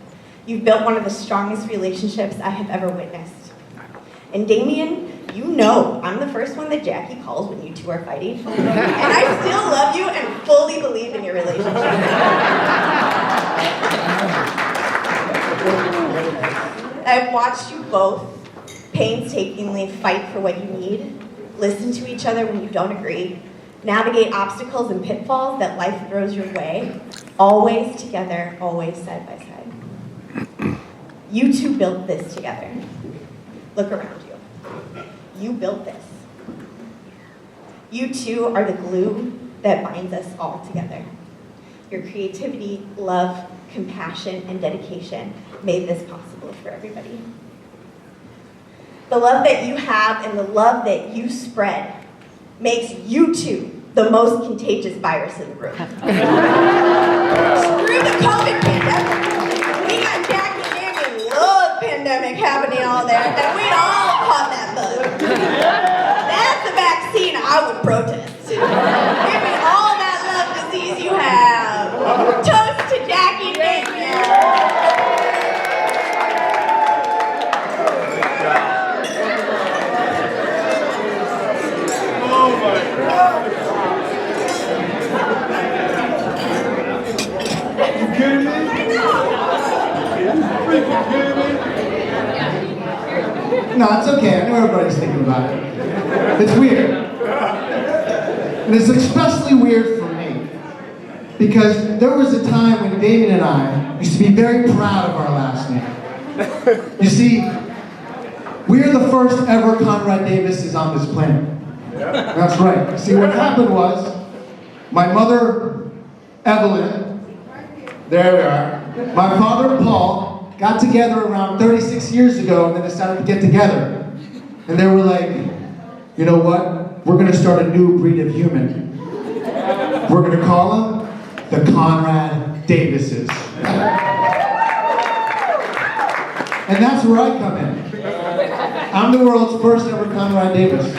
Speaker 12: You've built one of the strongest relationships I have ever witnessed. And Damian, you know I'm the first one that Jackie calls when you two are fighting. And I still love you and fully believe in your relationship. I've watched you both painstakingly fight for what you need, listen to each other when you don't agree, navigate obstacles and pitfalls that life throws your way, always together, always side by side. You two built this together. Look around you. You built this. You two are the glue that binds us all together. Your creativity, love, compassion, and dedication made this possible for everybody. The love that you have and the love that you spread makes you two the most contagious virus in the room. Screw the COVID pandemic. We got Jackie and Damian love pandemic happening all there, and we all caught that bug. That's a vaccine I would protest. Give me all that love disease you have. Toast to Jackie and Damian.
Speaker 17: No, it's okay. I know everybody's thinking about it. It's weird. And it's especially weird for me. Because there was a time when Damian and I used to be very proud of our last name. You see, we're the first ever Conrad-Davises on this planet. That's right. See, what happened was, my mother, Evelyn, there we are, my father, Paul, got together around 36 years ago and then decided to get together. And they were like, you know what? We're going to start a new breed of human. We're going to call them the Conrad-Davises. And that's where I come in. I'm the world's first ever Conrad-Davis.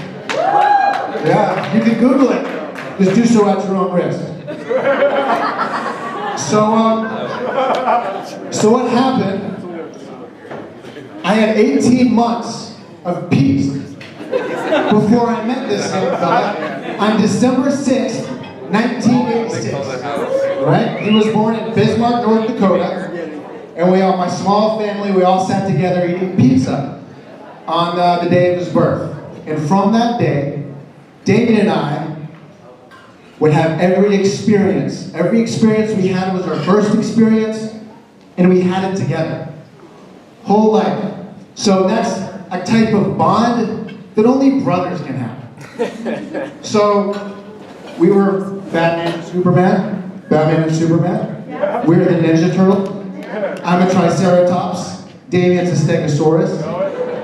Speaker 17: Yeah, you can Google it. Just do so at your own risk. So what happened? I had 18 months of peace before I met this same fella on December 6th, 1986. Right? He was born in Bismarck, North Dakota, and my small family, we all sat together eating pizza on the day of his birth. And from that day, Damian and I would have every experience. Every experience we had was our first experience, and we had it together. Whole life. So that's a type of bond that only brothers can have. So we were Batman and Superman. Batman and Superman. Yeah. We're the Ninja Turtle. I'm a Triceratops. Damian's a Stegosaurus.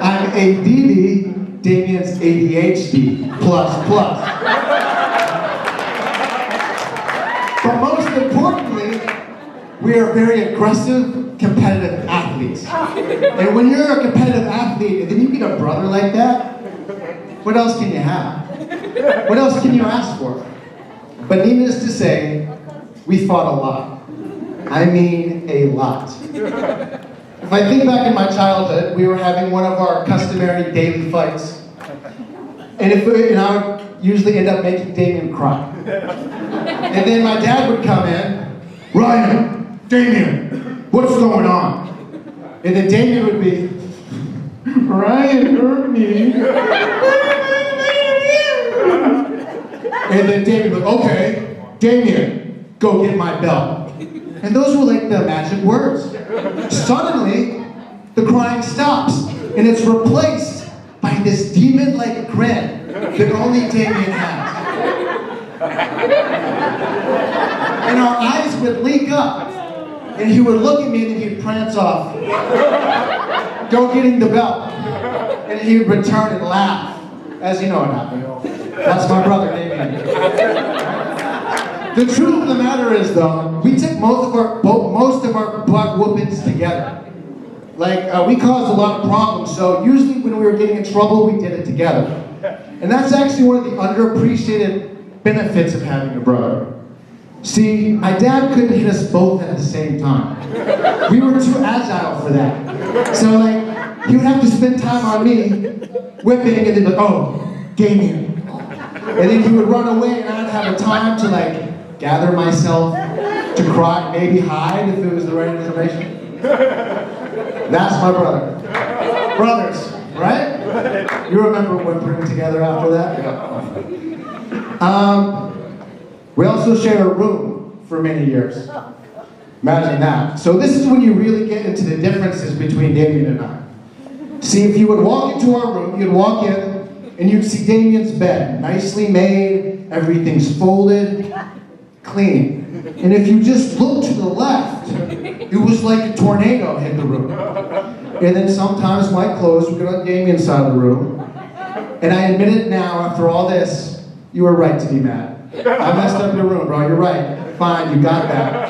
Speaker 17: I'm ADD. Damian's ADHD. Plus. But most importantly, we are very aggressive, competitive athletes. And when you're a competitive athlete and then you get a brother like that, what else can you have? What else can you ask for? But needless to say, we fought a lot. I mean, a lot. If I think back in my childhood, we were having one of our customary daily fights. And I would usually end up making Damian cry. And then my dad would come in, Ryan, Damian, what's going on? And then Damian would be, Ryan hurt me. And then Damian would, okay, Damian, go get my belt. And those were like the magic words. Suddenly, the crying stops, and it's replaced by this demon-like grin that only Damian has. And our eyes would leak up, and he would look at me and then he'd prance off, go getting the belt, and he would return and laugh, as you know what happened. That's my brother, Damian. The truth of the matter is, though, we took most of our butt whoopings together. Like, we caused a lot of problems, so usually when we were getting in trouble, we did it together. And that's actually one of the underappreciated benefits of having a brother. See, my dad couldn't hit us both at the same time. We were too agile for that. So, like, he would have to spend time on me, whipping, and then be like, oh, Damian. And then he would run away, and I'd have a time to, like, gather myself, to cry, maybe hide if it was the right information. That's my brother. Brothers, right? You remember whimpering together after that? We also shared a room for many years. Imagine that. So this is when you really get into the differences between Damian and I. See, if you would walk into our room, you'd walk in, and you'd see Damian's bed, nicely made, everything's folded, clean. And if you just look to the left, it was like a tornado hit the room. And then sometimes my clothes would get on Damian's side of the room. And I admit it now, after all this, you were right to be mad. I messed up your room, bro. You're right. Fine, you got that.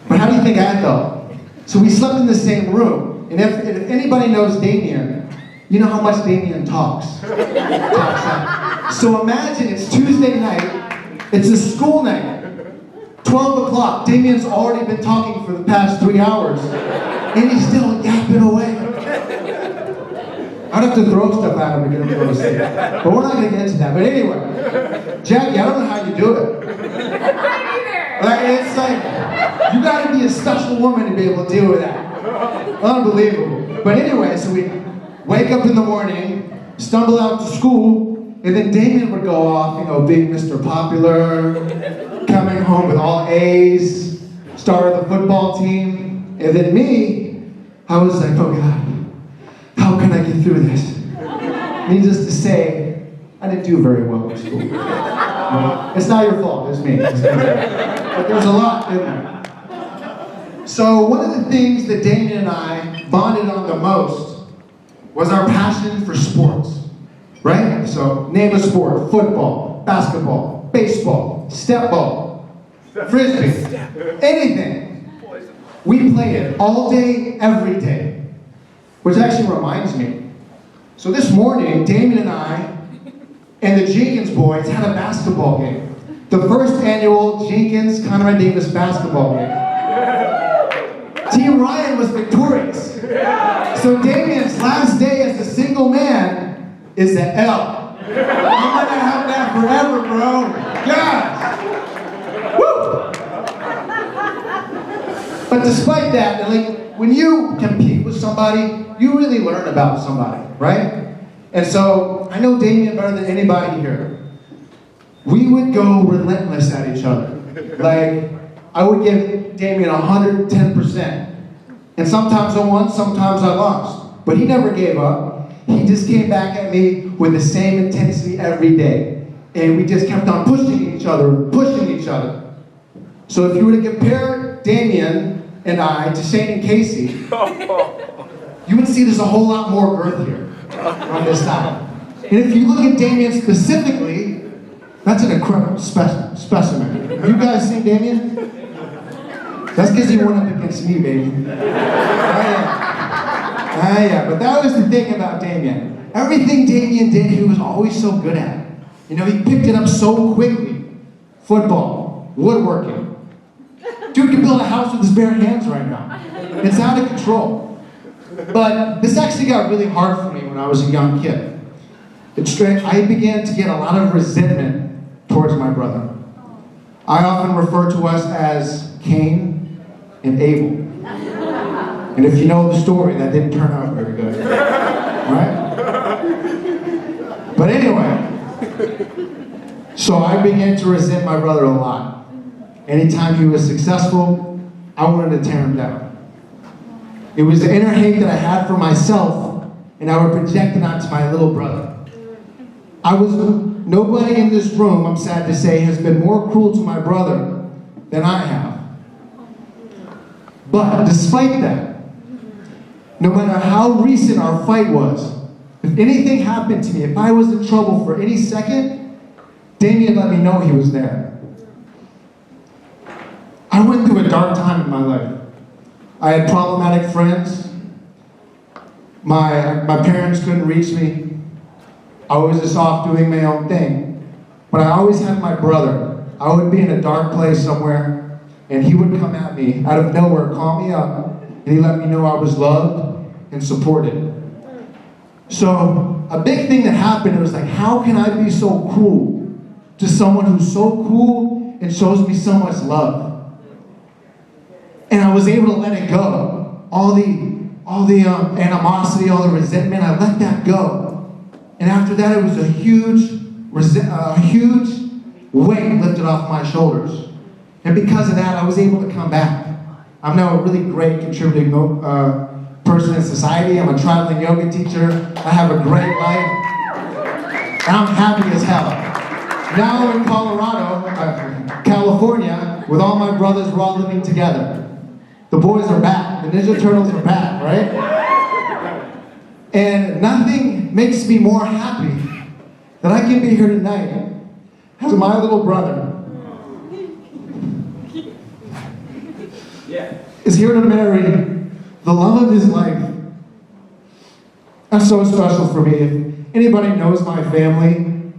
Speaker 17: But how do you think I felt? So we slept in the same room. And if anybody knows Damian, you know how much Damian talks. So imagine it's Tuesday night. It's a school night. 12 o'clock. Damian's already been talking for the past 3 hours. And he's still yapping away. I'd have to throw stuff at him to get him to go to sleep. But we're not going to get into that. But anyway, Jackie, I don't know how you do it. Like, it's like, you got to be a special woman to be able to deal with that. Unbelievable. But anyway, so we wake up in the morning, stumble out to school, and then Damian would go off, you know, big Mr. Popular, coming home with all A's, star of the football team. And then me, I was like, oh God, how can I get through this? Needless to say, I didn't do very well in school. It's not your fault, it's me. But there's a lot in there. So one of the things that Damian and I bonded on the most was our passion for sports. Right? So name a sport: football, basketball, baseball, step ball, frisbee, anything. We played it all day, every day. Which actually reminds me. So this morning, Damian and I and the Jenkins boys had a basketball game. The first annual Jenkins Conrad-Davis basketball game. Team Ryan was victorious. So Damian's last day as a single man is the L. I'm gonna have that forever, bro. Gosh. Woo! But despite that, like, when you compete with somebody, you really learn about somebody, right? And so, I know Damian better than anybody here. We would go relentless at each other. Like, I would give Damian 110%. And sometimes I won, sometimes I lost. But he never gave up. He just came back at me with the same intensity every day. And we just kept on pushing each other. So if you were to compare Damian and I to Shane and Casey, you would see there's a whole lot more girth here on this side. And if you look at Damian specifically, that's an incredible specimen. You guys seen Damian? That's because he went up against me, baby. Yeah, but that was the thing about Damian. Everything Damian did, he was always so good at. You know, he picked it up so quickly. Football, woodworking. Dude can build a house with his bare hands right now. It's out of control. But this actually got really hard for me when I was a young kid. I began to get a lot of resentment towards my brother. I often refer to us as Cain and Abel. And if you know the story, that didn't turn out very good. Right? But anyway, so I began to resent my brother a lot. Anytime he was successful, I wanted to tear him down. It was the inner hate that I had for myself, and I would project it onto my little brother. Nobody in this room, I'm sad to say, has been more cruel to my brother than I have. But despite that, no matter how recent our fight was, if anything happened to me, if I was in trouble for any second, Damian let me know he was there. I went through a dark time in my life. I had problematic friends. My parents couldn't reach me. I was just off doing my own thing. But I always had my brother. I would be in a dark place somewhere, and he would come at me out of nowhere, call me up, and he let me know I was loved and supported. So a big thing that happened, it was like, how can I be so cruel to someone who's so cool and shows me so much love? And I was able to let it go. All the animosity, all the resentment, I let that go. And after that, it was a huge weight lifted off my shoulders. And because of that, I was able to come back. I'm now a really great contributing person in society. I'm a traveling yoga teacher. I have a great life. And I'm happy as hell. Now I'm in Colorado, California, with all my brothers. We're all living together. The boys are back. The Ninja Turtles are back, right? And nothing makes me more happy that I can be here tonight as my little brother is here to marry the love of his life. That's so special for me. If anybody knows my family,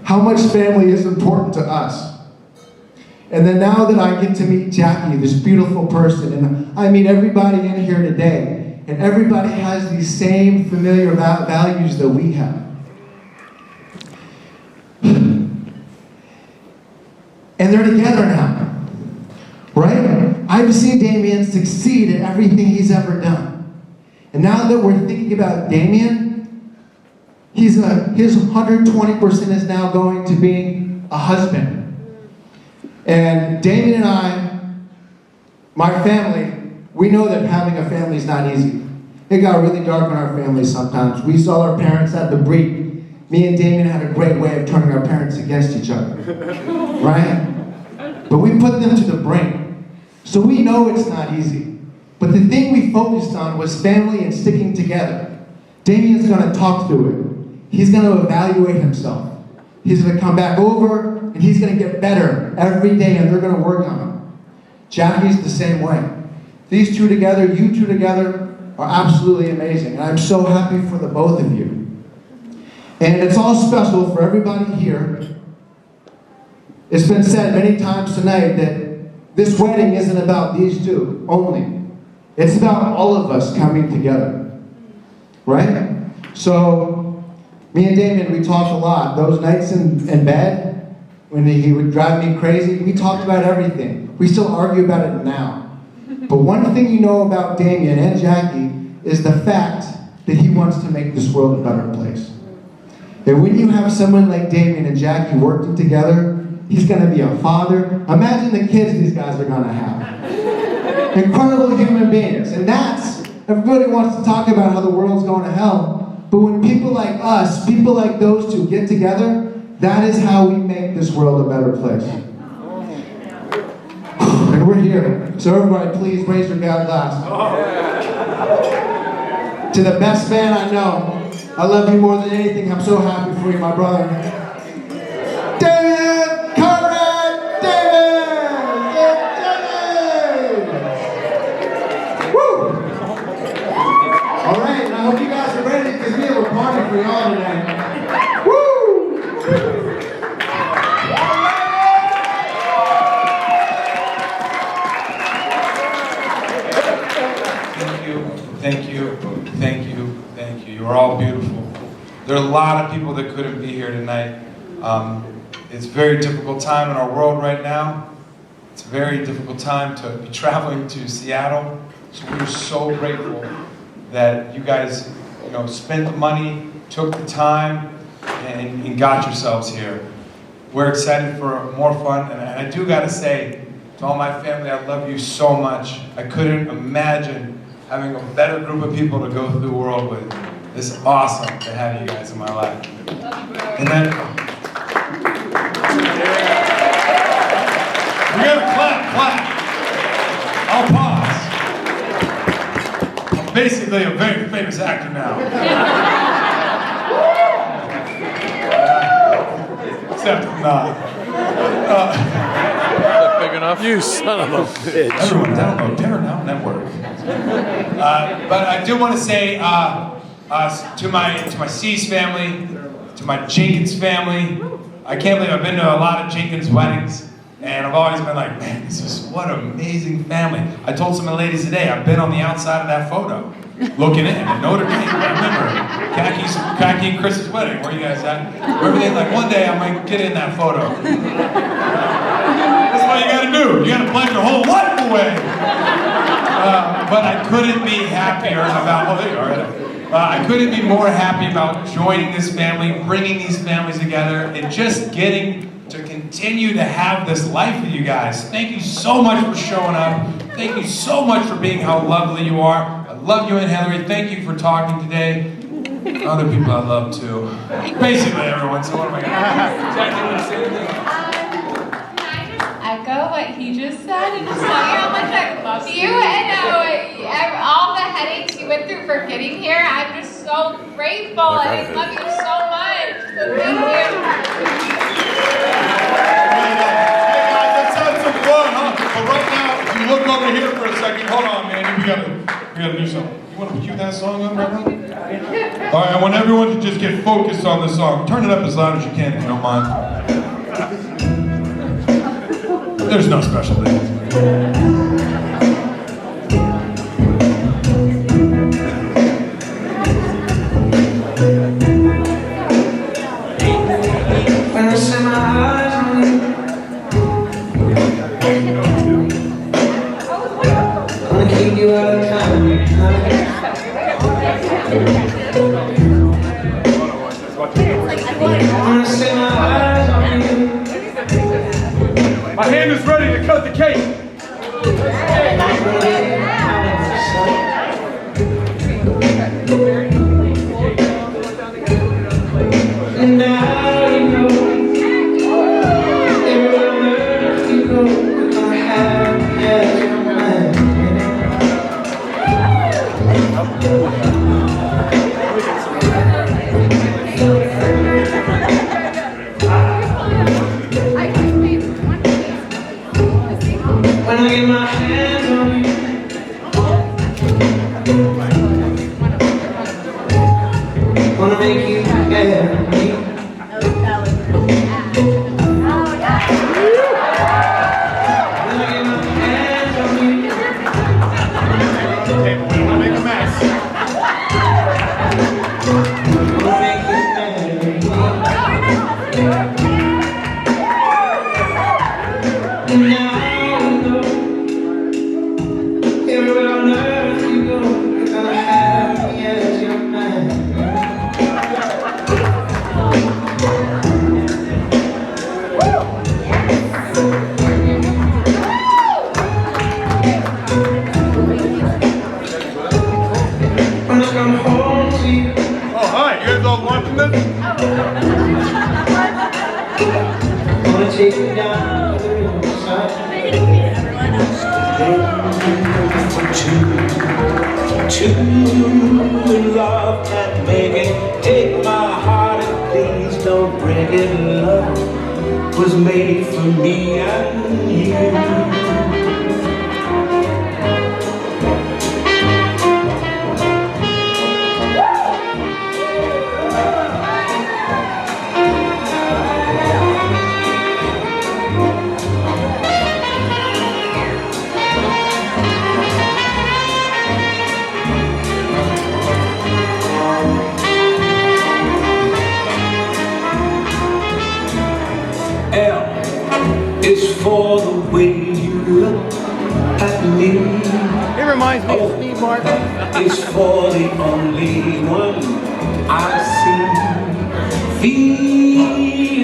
Speaker 17: how much family is important to us. And then now that I get to meet Jackie, this beautiful person, and I meet everybody in here today, and everybody has these same familiar values that we have. And they're together now, right? I've seen Damian succeed at everything he's ever done. And now that we're thinking about Damian, his 120% is now going to being a husband. And Damian and I, my family, we know that having a family is not easy. It got really dark in our family sometimes. We saw our parents had to breed. Me and Damian had a great way of turning our parents against each other, right? But we put them to the brink. So we know it's not easy. But the thing we focused on was family and sticking together. Damian's gonna talk through it. He's gonna evaluate himself. He's gonna come back over, and he's gonna get better every day, and they're gonna work on him. Jackie's the same way. These two together, you two together, are absolutely amazing. And I'm so happy for the both of you. And it's all special for everybody here. It's been said many times tonight that this wedding isn't about these two only. It's about all of us coming together, right? So, me and Damian, we talked a lot. Those nights in bed, when he would drive me crazy, we talked about everything. We still argue about it now. But one thing you know about Damian and Jackie is the fact that he wants to make this world a better place. And when you have someone like Damian and Jackie working together, he's going to be a father. Imagine the kids these guys are going to have. Incredible human beings. And everybody wants to talk about how the world's going to hell. But when people like us, people like those two get together, that is how we make this world a better place. And we're here. So everybody, please raise your God glass. To the best man I know. I love you more than anything. I'm so happy for you, my brother. Damian, Conrad-Davis! Woo! All right, and I hope you guys are ready because we have a party for y'all tonight. Woo!
Speaker 4: Thank you, thank you, thank you, thank you. You're all beautiful. There are a lot of people that couldn't be here tonight. It's a very difficult time in our world right now. It's a very difficult time to be traveling to Seattle. So we're so grateful that you guys, spent the money, took the time, and got yourselves here. We're excited for more fun, and I do gotta say, to all my family, I love you so much. I couldn't imagine having a better group of people to go through the world with. It's awesome to have you guys in my life. And then, we gotta clap. I'll pause. I'm basically a very famous actor now.
Speaker 18: Except I'm not.
Speaker 13: Big enough?
Speaker 1: You son of a bitch.
Speaker 18: Everyone download Dinner Now Network. But I do want to say to my C's family, to my Jenkins family, I can't believe I've been to a lot of Jenkins weddings, and I've always been like, man, what an amazing family. I told some of the ladies today, I've been on the outside of that photo, looking in at Notre Dame. I remember Khaki and Chris's wedding. Where you guys at? Where everything, like one day I might get in that photo. That's what you gotta do. You gotta plan your whole life away. But I couldn't be happier about, oh, there you are. I couldn't be more happy about joining this family, bringing these families together, and just getting to continue to have this life with you guys. Thank you so much for showing up. Thank you so much for being how lovely you are. I love you and Hillary. Thank you for talking today. Other people I love too. Basically everyone, so what am I gonna do? Jackie, you wanna say anything?
Speaker 19: Echo what he just said and just tell you how much I love you and all the headaches you went through for getting here. I'm just so grateful and I love you so much. So thank you.
Speaker 18: Hey guys, let's have some fun, huh? But right now, if you look over here for a second, hold on, man. We gotta do something. You want to cue that song up right now? All right, I want everyone to just get focused on the song. Turn it up as loud as you can if you don't mind. There's no special thing.
Speaker 20: When I set my eyes on you, I'm gonna keep you out of time. When I set my eyes on you,
Speaker 14: My hand is ready to cut the cake.
Speaker 20: and now you know, everywhere on earth you go, you're gonna have your mind. When I get my hands on you, wanna make you care of me. When I get my hands on you,
Speaker 18: Hey, we don't want to make a mess.
Speaker 20: wanna make you marry me. And now you know, everywhere on earth you go, you're gonna have me as your man. When I come home to you,
Speaker 18: Oh, hi. You guys all watching this?
Speaker 20: wanna take you down to the riverside.
Speaker 21: Two in love can't make it. Take my heart and please don't break it. Love was made for me and you. L is for the way you look at me.
Speaker 1: It reminds me of Steve Martin.
Speaker 21: It's for the only one I see. V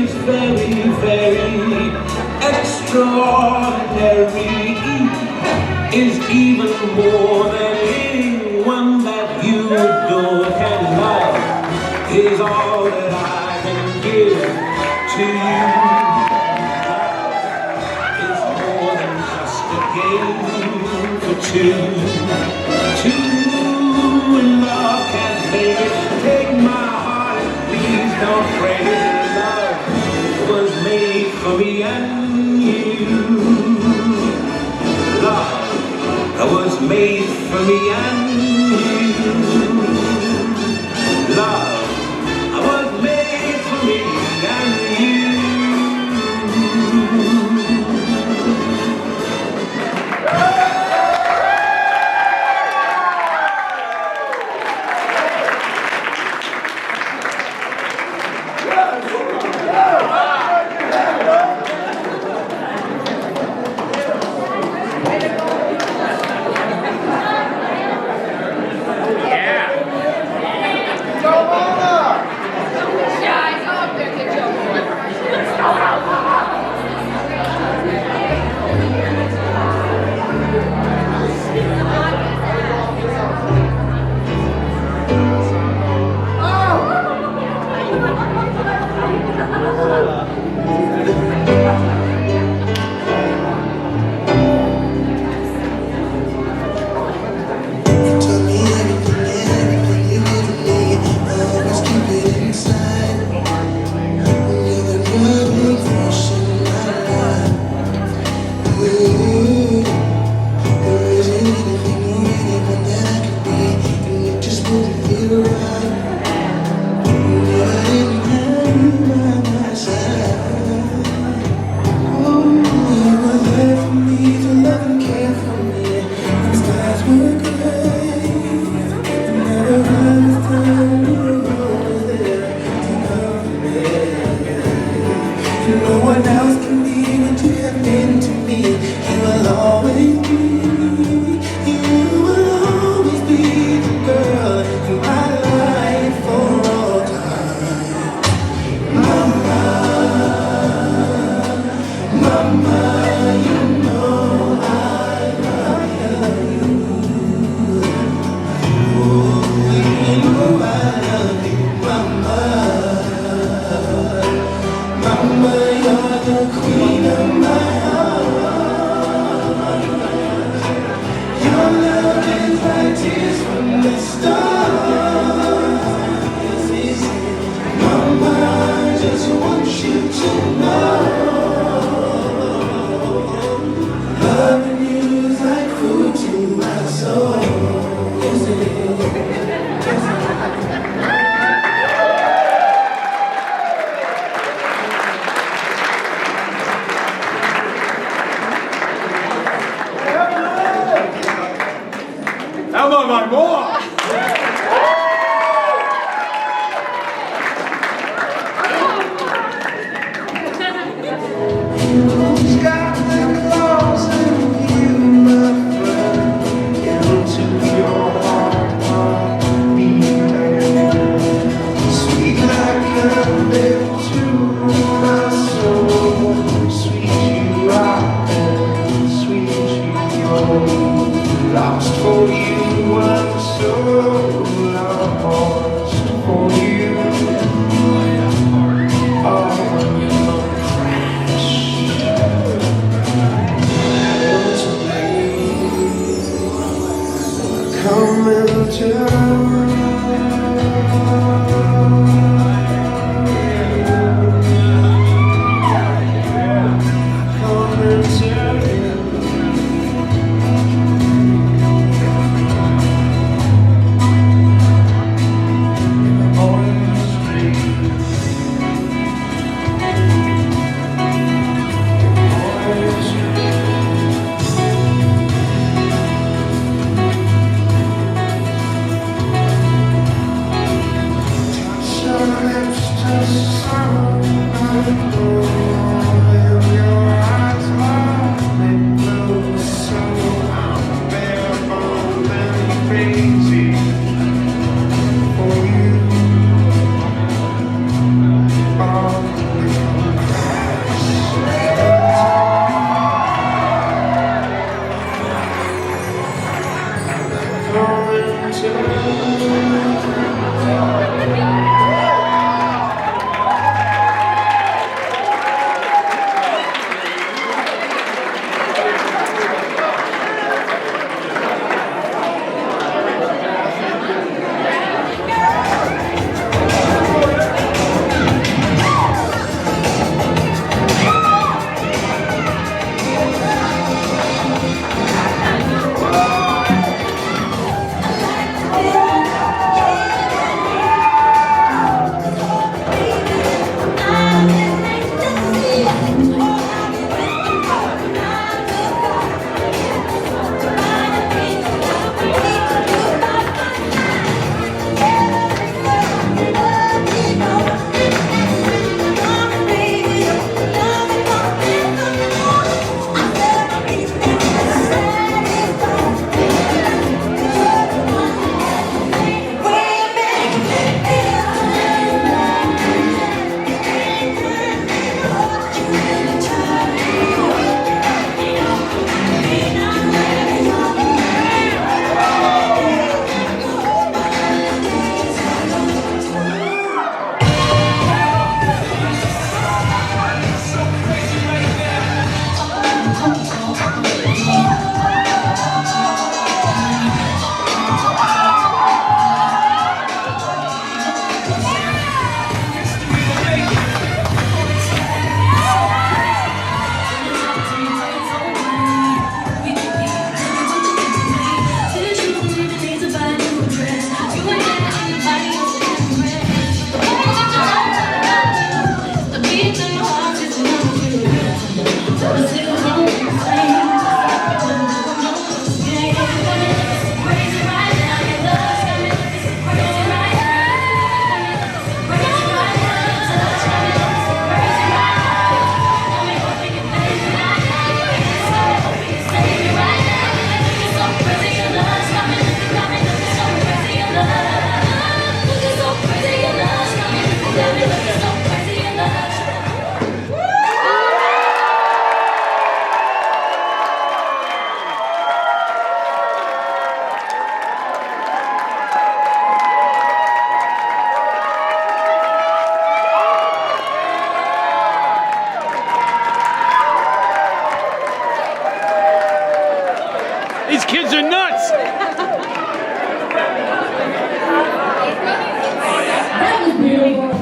Speaker 21: is very, very extraordinary. E is even more than anyone that you adore. And love is all that I can give to you. It's more than just a game for two. Two in love can't make it. Take my heart and please don't break it. Love was made for me and you. Love was made for me and you.
Speaker 20: No one else can be what you have been to me. You will always be. You will always be the girl in my life for all time. Mama, mama, you know I love you. Oh, you know I love you, mama. Mama, you're the queen of my heart. Your love is like tears from the stars. Mama, I just want you to know, loving you is like food to my soul. Yes, it is.
Speaker 18: How about my mom?
Speaker 20: Who's got the claws in you, my friend? Get into your heart, beat sweet like a live to my soul. Sweet you are, and sweet you are. Lost for you, I'm so lost for you. Coming to
Speaker 14: of nuts.
Speaker 20: That was beautiful.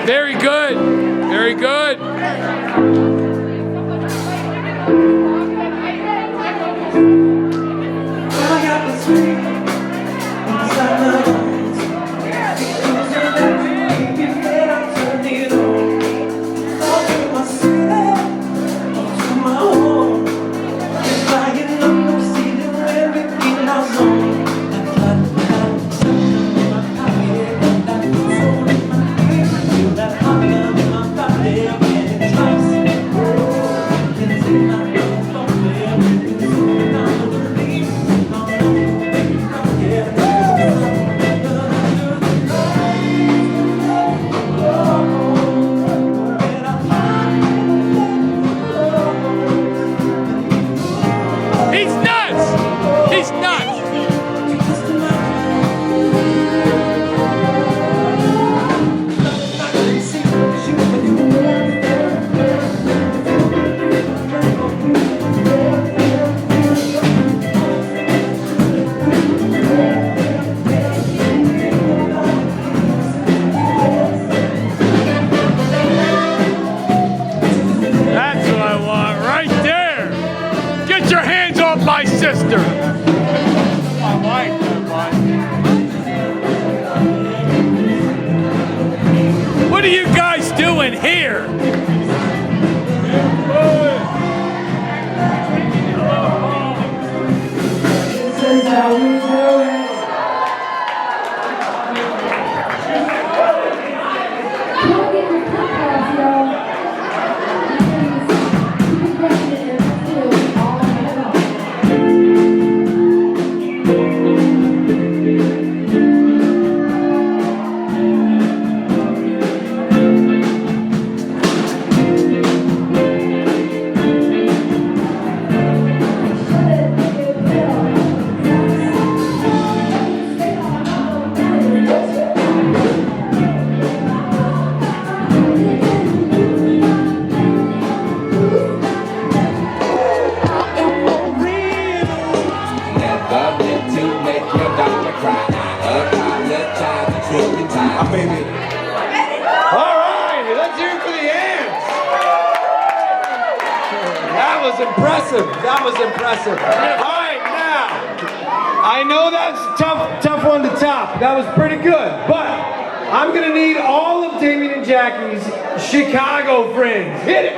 Speaker 14: Very good. Very good. He's nuts! He's nuts! That's what I want right there! Get your hands off my sister! My wife, what are you guys doing here?
Speaker 20: This is how we do it. Don't get your cup off, y'all.
Speaker 5: was impressive. That was impressive. All right, now, I know that's tough one to top. That was pretty good, but I'm gonna need all of Damian and Jackie's Chicago friends. Hit it.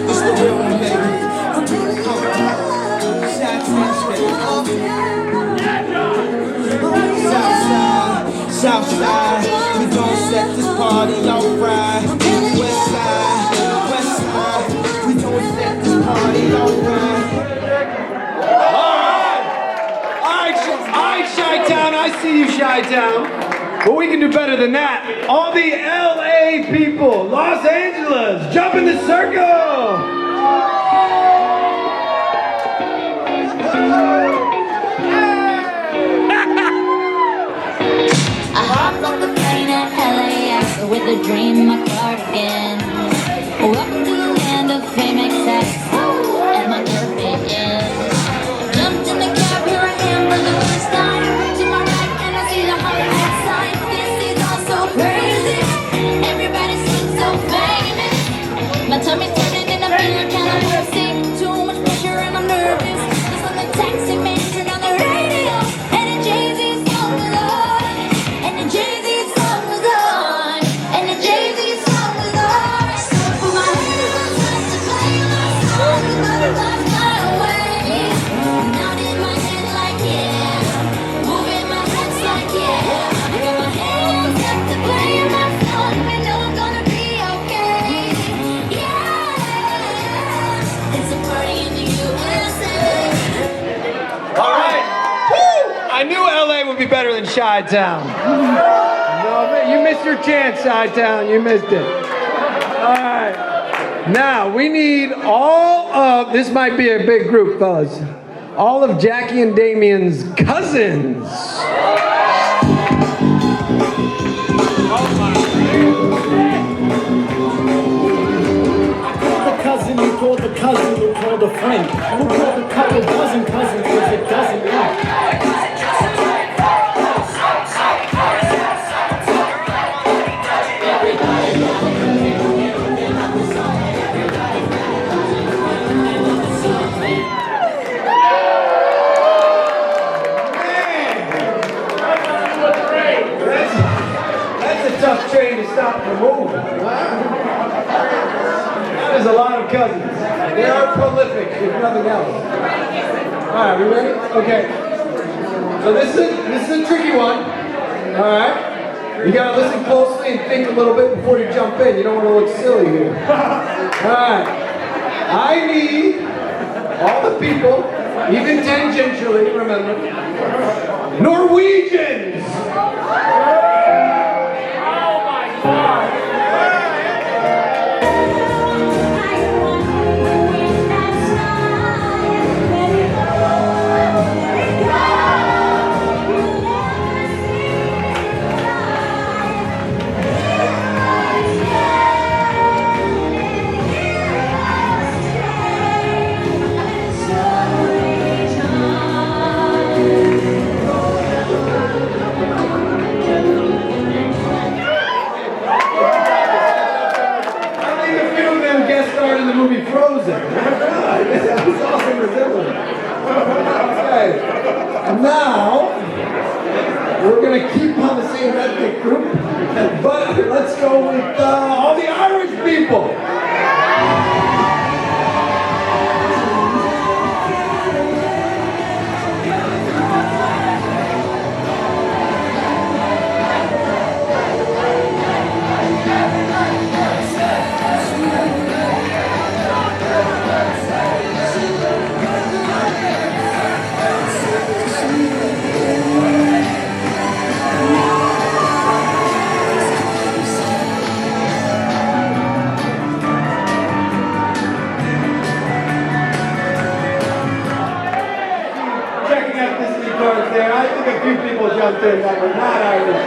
Speaker 20: It's the real one, baby. Southside, we gon' set this party off right. Westside, we gon' set this party off right.
Speaker 5: All right, Chi-Town, I see you, Chi-Town. But we can do better than that. All the LA people, Los Angeles, jump in the circle.
Speaker 22: I hopped on the plane at LAX with a dream, my cardigan. Welcome to the land of fame, excess, and my nerve begins. Jumped in the cab, here I am for the first time. To my right, and I see the Hollywood sign. This is all so crazy. Everybody seems so famous. My tummy's turning and I'm feeling kind of homesick. Too much pressure and I'm nervous. Just on the taxi man, turn on the radio, and the Jay-Z song was on. And the Jay-Z song was on. And the Jay-Z song was on. So for my head, I to play my song, but lost my way. Nodding my head like yeah, moving my hips like yeah. I got my hands up to play my song, and know I'm gonna be okay. Yeah, it's a party in the USA.
Speaker 5: All right. Woo! I knew LA would be better than Chi-Town. No, you missed your chance, Chi-Town. You missed it. All right. Now, we need all of, this might be a big group, fellas, all of Jackie and Damian's cousins.
Speaker 23: The cousin, you call the cousin, you call the friend. You call the couple dozen cousins if it doesn't work.
Speaker 5: That's a tough train to stop from moving. That is a lot of cousins. They are prolific, if nothing else. All right, we ready? Okay. So this is a tricky one. All right. You gotta listen closely and think a little bit before you jump in. You don't want to look silly here. All right. I need all the people, even tangentially, remember, Norwegians. In the movie Frozen. That's awesome resemblance. Okay. Now, we're going to keep on the same ethnic group, but let's go with all the Irish people. There. I think a few people jumped in that were not Irish.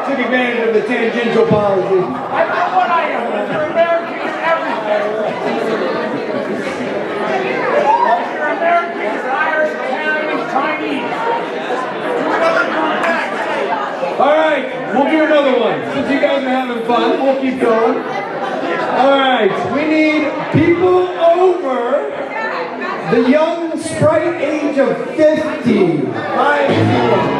Speaker 5: Took advantage of the tangential policy.
Speaker 14: I know what I am. You're American in everything. You're American, you're Irish, Italian, Chinese. Do another one next.
Speaker 5: All right, we'll do another one. Since you guys are having fun, we'll keep going. All right, we need people over the young sprite age of 50. 50.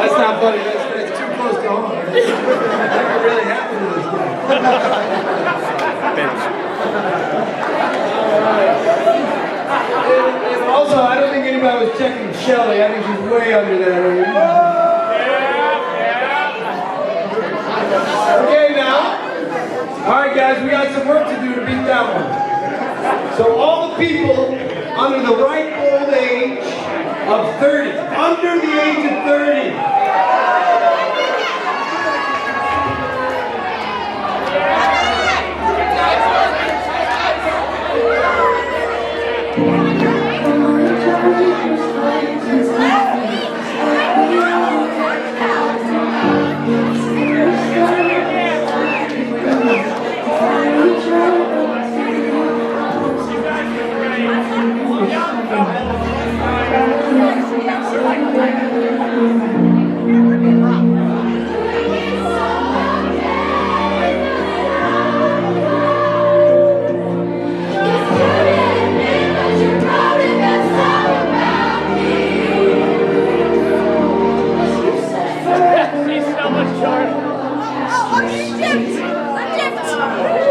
Speaker 5: That's not funny. That's too close to home. That could really happen to this guy. And also, I don't think anybody was checking Shelly. I think she's way under there. Okay, now. All right, guys, we got some work to do to beat that one. So all the people under the right old age of 30, under the age of 30.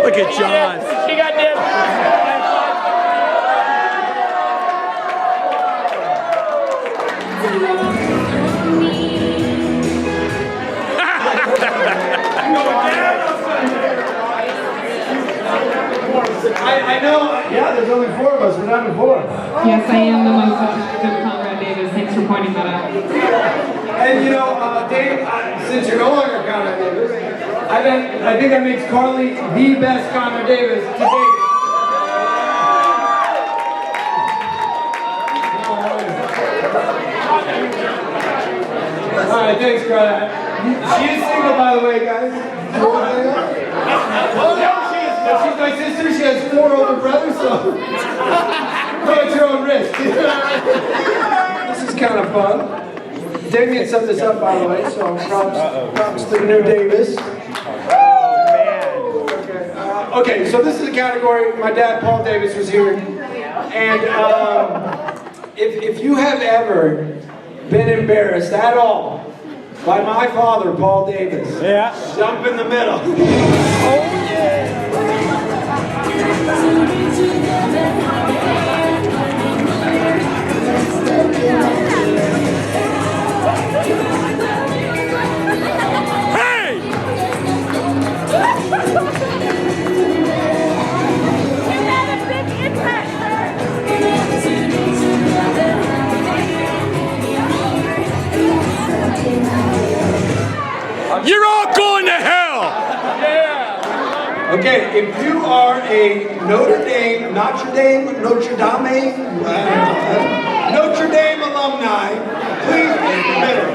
Speaker 14: Look at John. She got dipped.
Speaker 5: I know, yeah, there's only 4 of us. We're down to 4.
Speaker 6: Yes, I am the most attractive Conrad-Davis. Thanks for pointing that out.
Speaker 5: And you know, Dave, since you're no longer Conrad-Davis, I think that makes Carly the best Conrad-Davis to date. Alright, thanks, Carly. She is single, by the way, guys. She's my sister. She has 4 older brothers, so go at your own risk. This is kind of fun. Damian set this up, by the way, so props to the new Davis. Okay, so this is a category. My dad, Paul Davis, was here, and if you have ever been embarrassed at all by my father, Paul Davis, jump in the middle. Oh yeah. Okay, if you are a Notre Dame alumni, please be in the middle.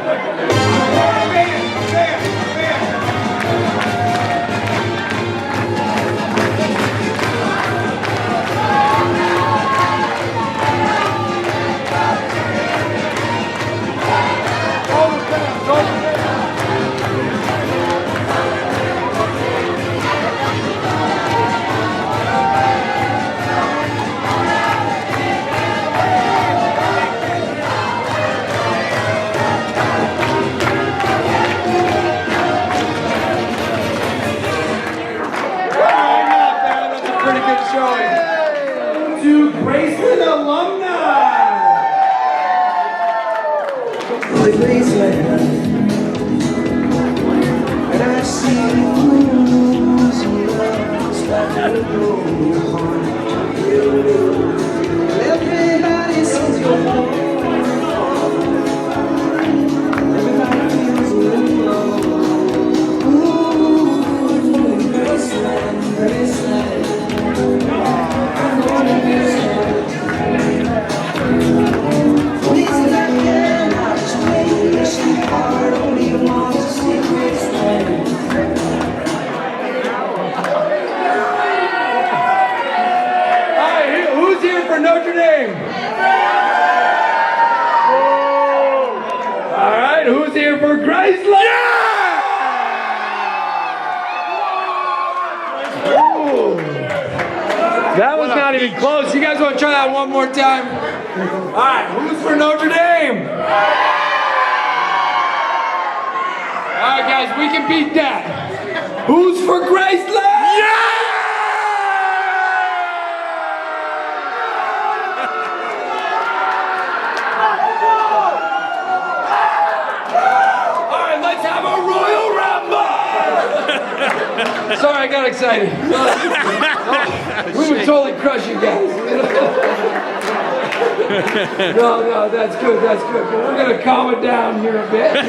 Speaker 5: Stand. To Graceland alumni!
Speaker 20: The Graceland, and I see you lose your love, starting to grow your heart. Everybody sees your love. Everybody feels your love. Ooh, Graceland, Graceland.
Speaker 5: Who's here for Notre Dame? All right, who's here for Graceland? That was not even close. You guys want to try that one more time? All right, who's for Notre Dame? All right, guys, we can beat that. Who's for Graceland? Yeah! All right, let's have a Royal Rumble! Sorry, I got excited. We would totally crush you guys. No, that's good. But we're going to calm it down here a bit.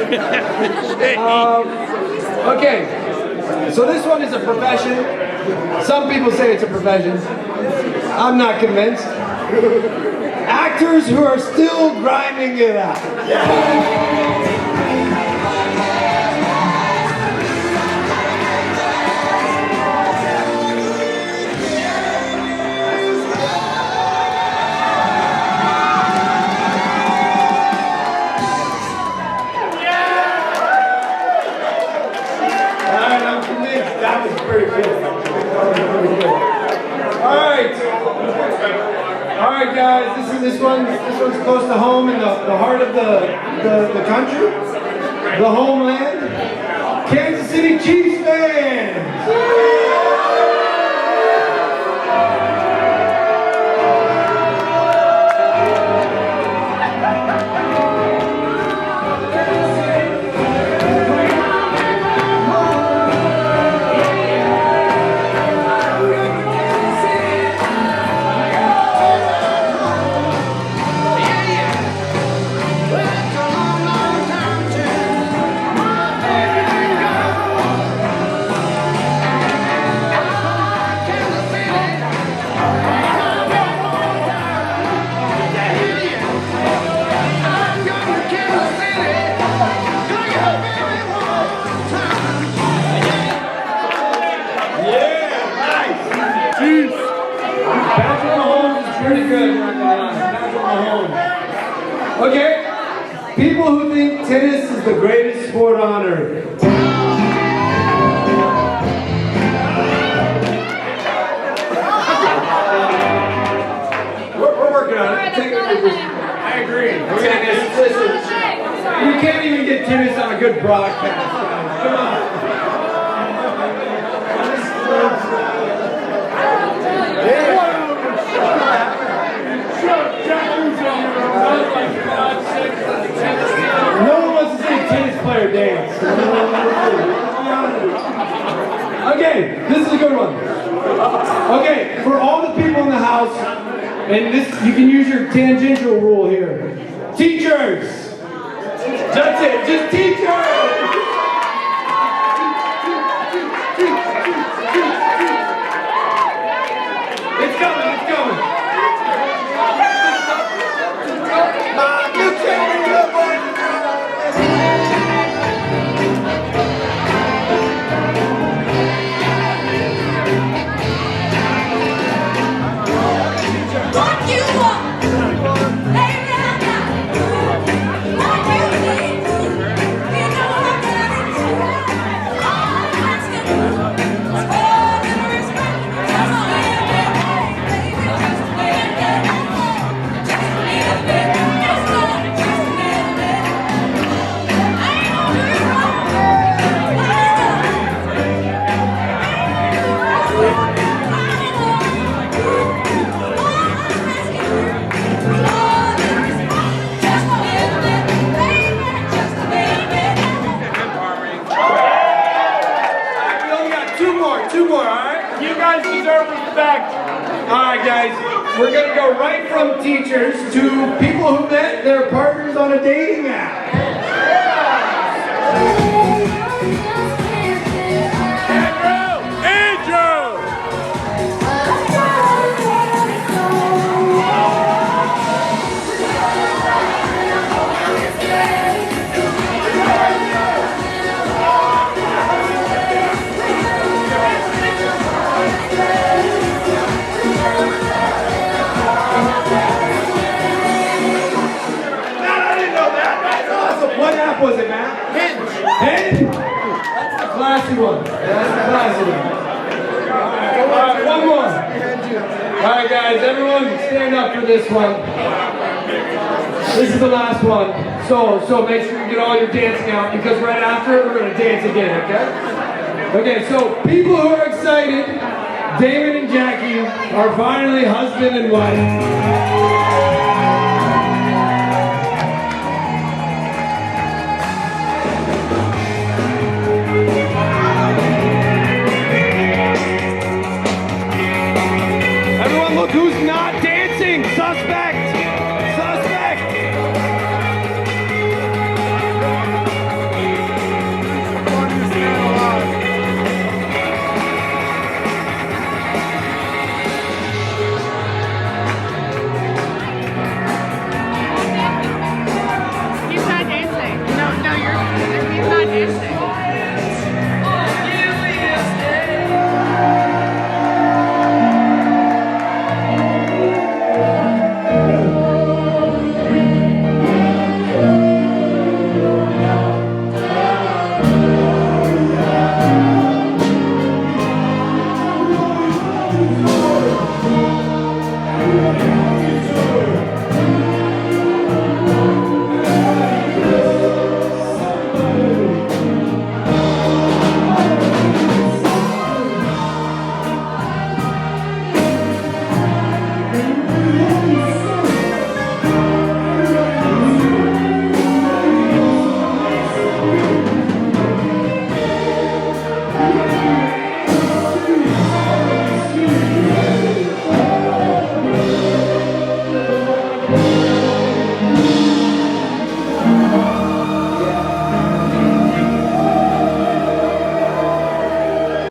Speaker 5: Okay, so this one is a profession. Some people say it's a profession. I'm not convinced. Actors who are still grinding it out. That was pretty good. All right, guys. This one's close to home in the heart of the country, the homeland. Kansas City Chiefs fans. Okay, people who think tennis is the greatest sport on earth. We're working on it. I agree. Listen, you can't even get tennis on a good broadcast. Come on. No one wants to see a tennis player dance. Okay, this is a good one. Okay, for all the people in the house, and this you can use your tangential rule here. Teachers! That's it, just teachers! right, guys, we're gonna go right from teachers to people who met their partners on a dating app. What app was it, Matt? Hinge. That's the classy one. That's the classy one. All right, one more. All right, guys, everyone stand up for this one. This is the last one. So make sure you get all your dancing out because right after it, we're going to dance again, okay? Okay, so people who are excited, Damon and Jackie are finally husband and wife.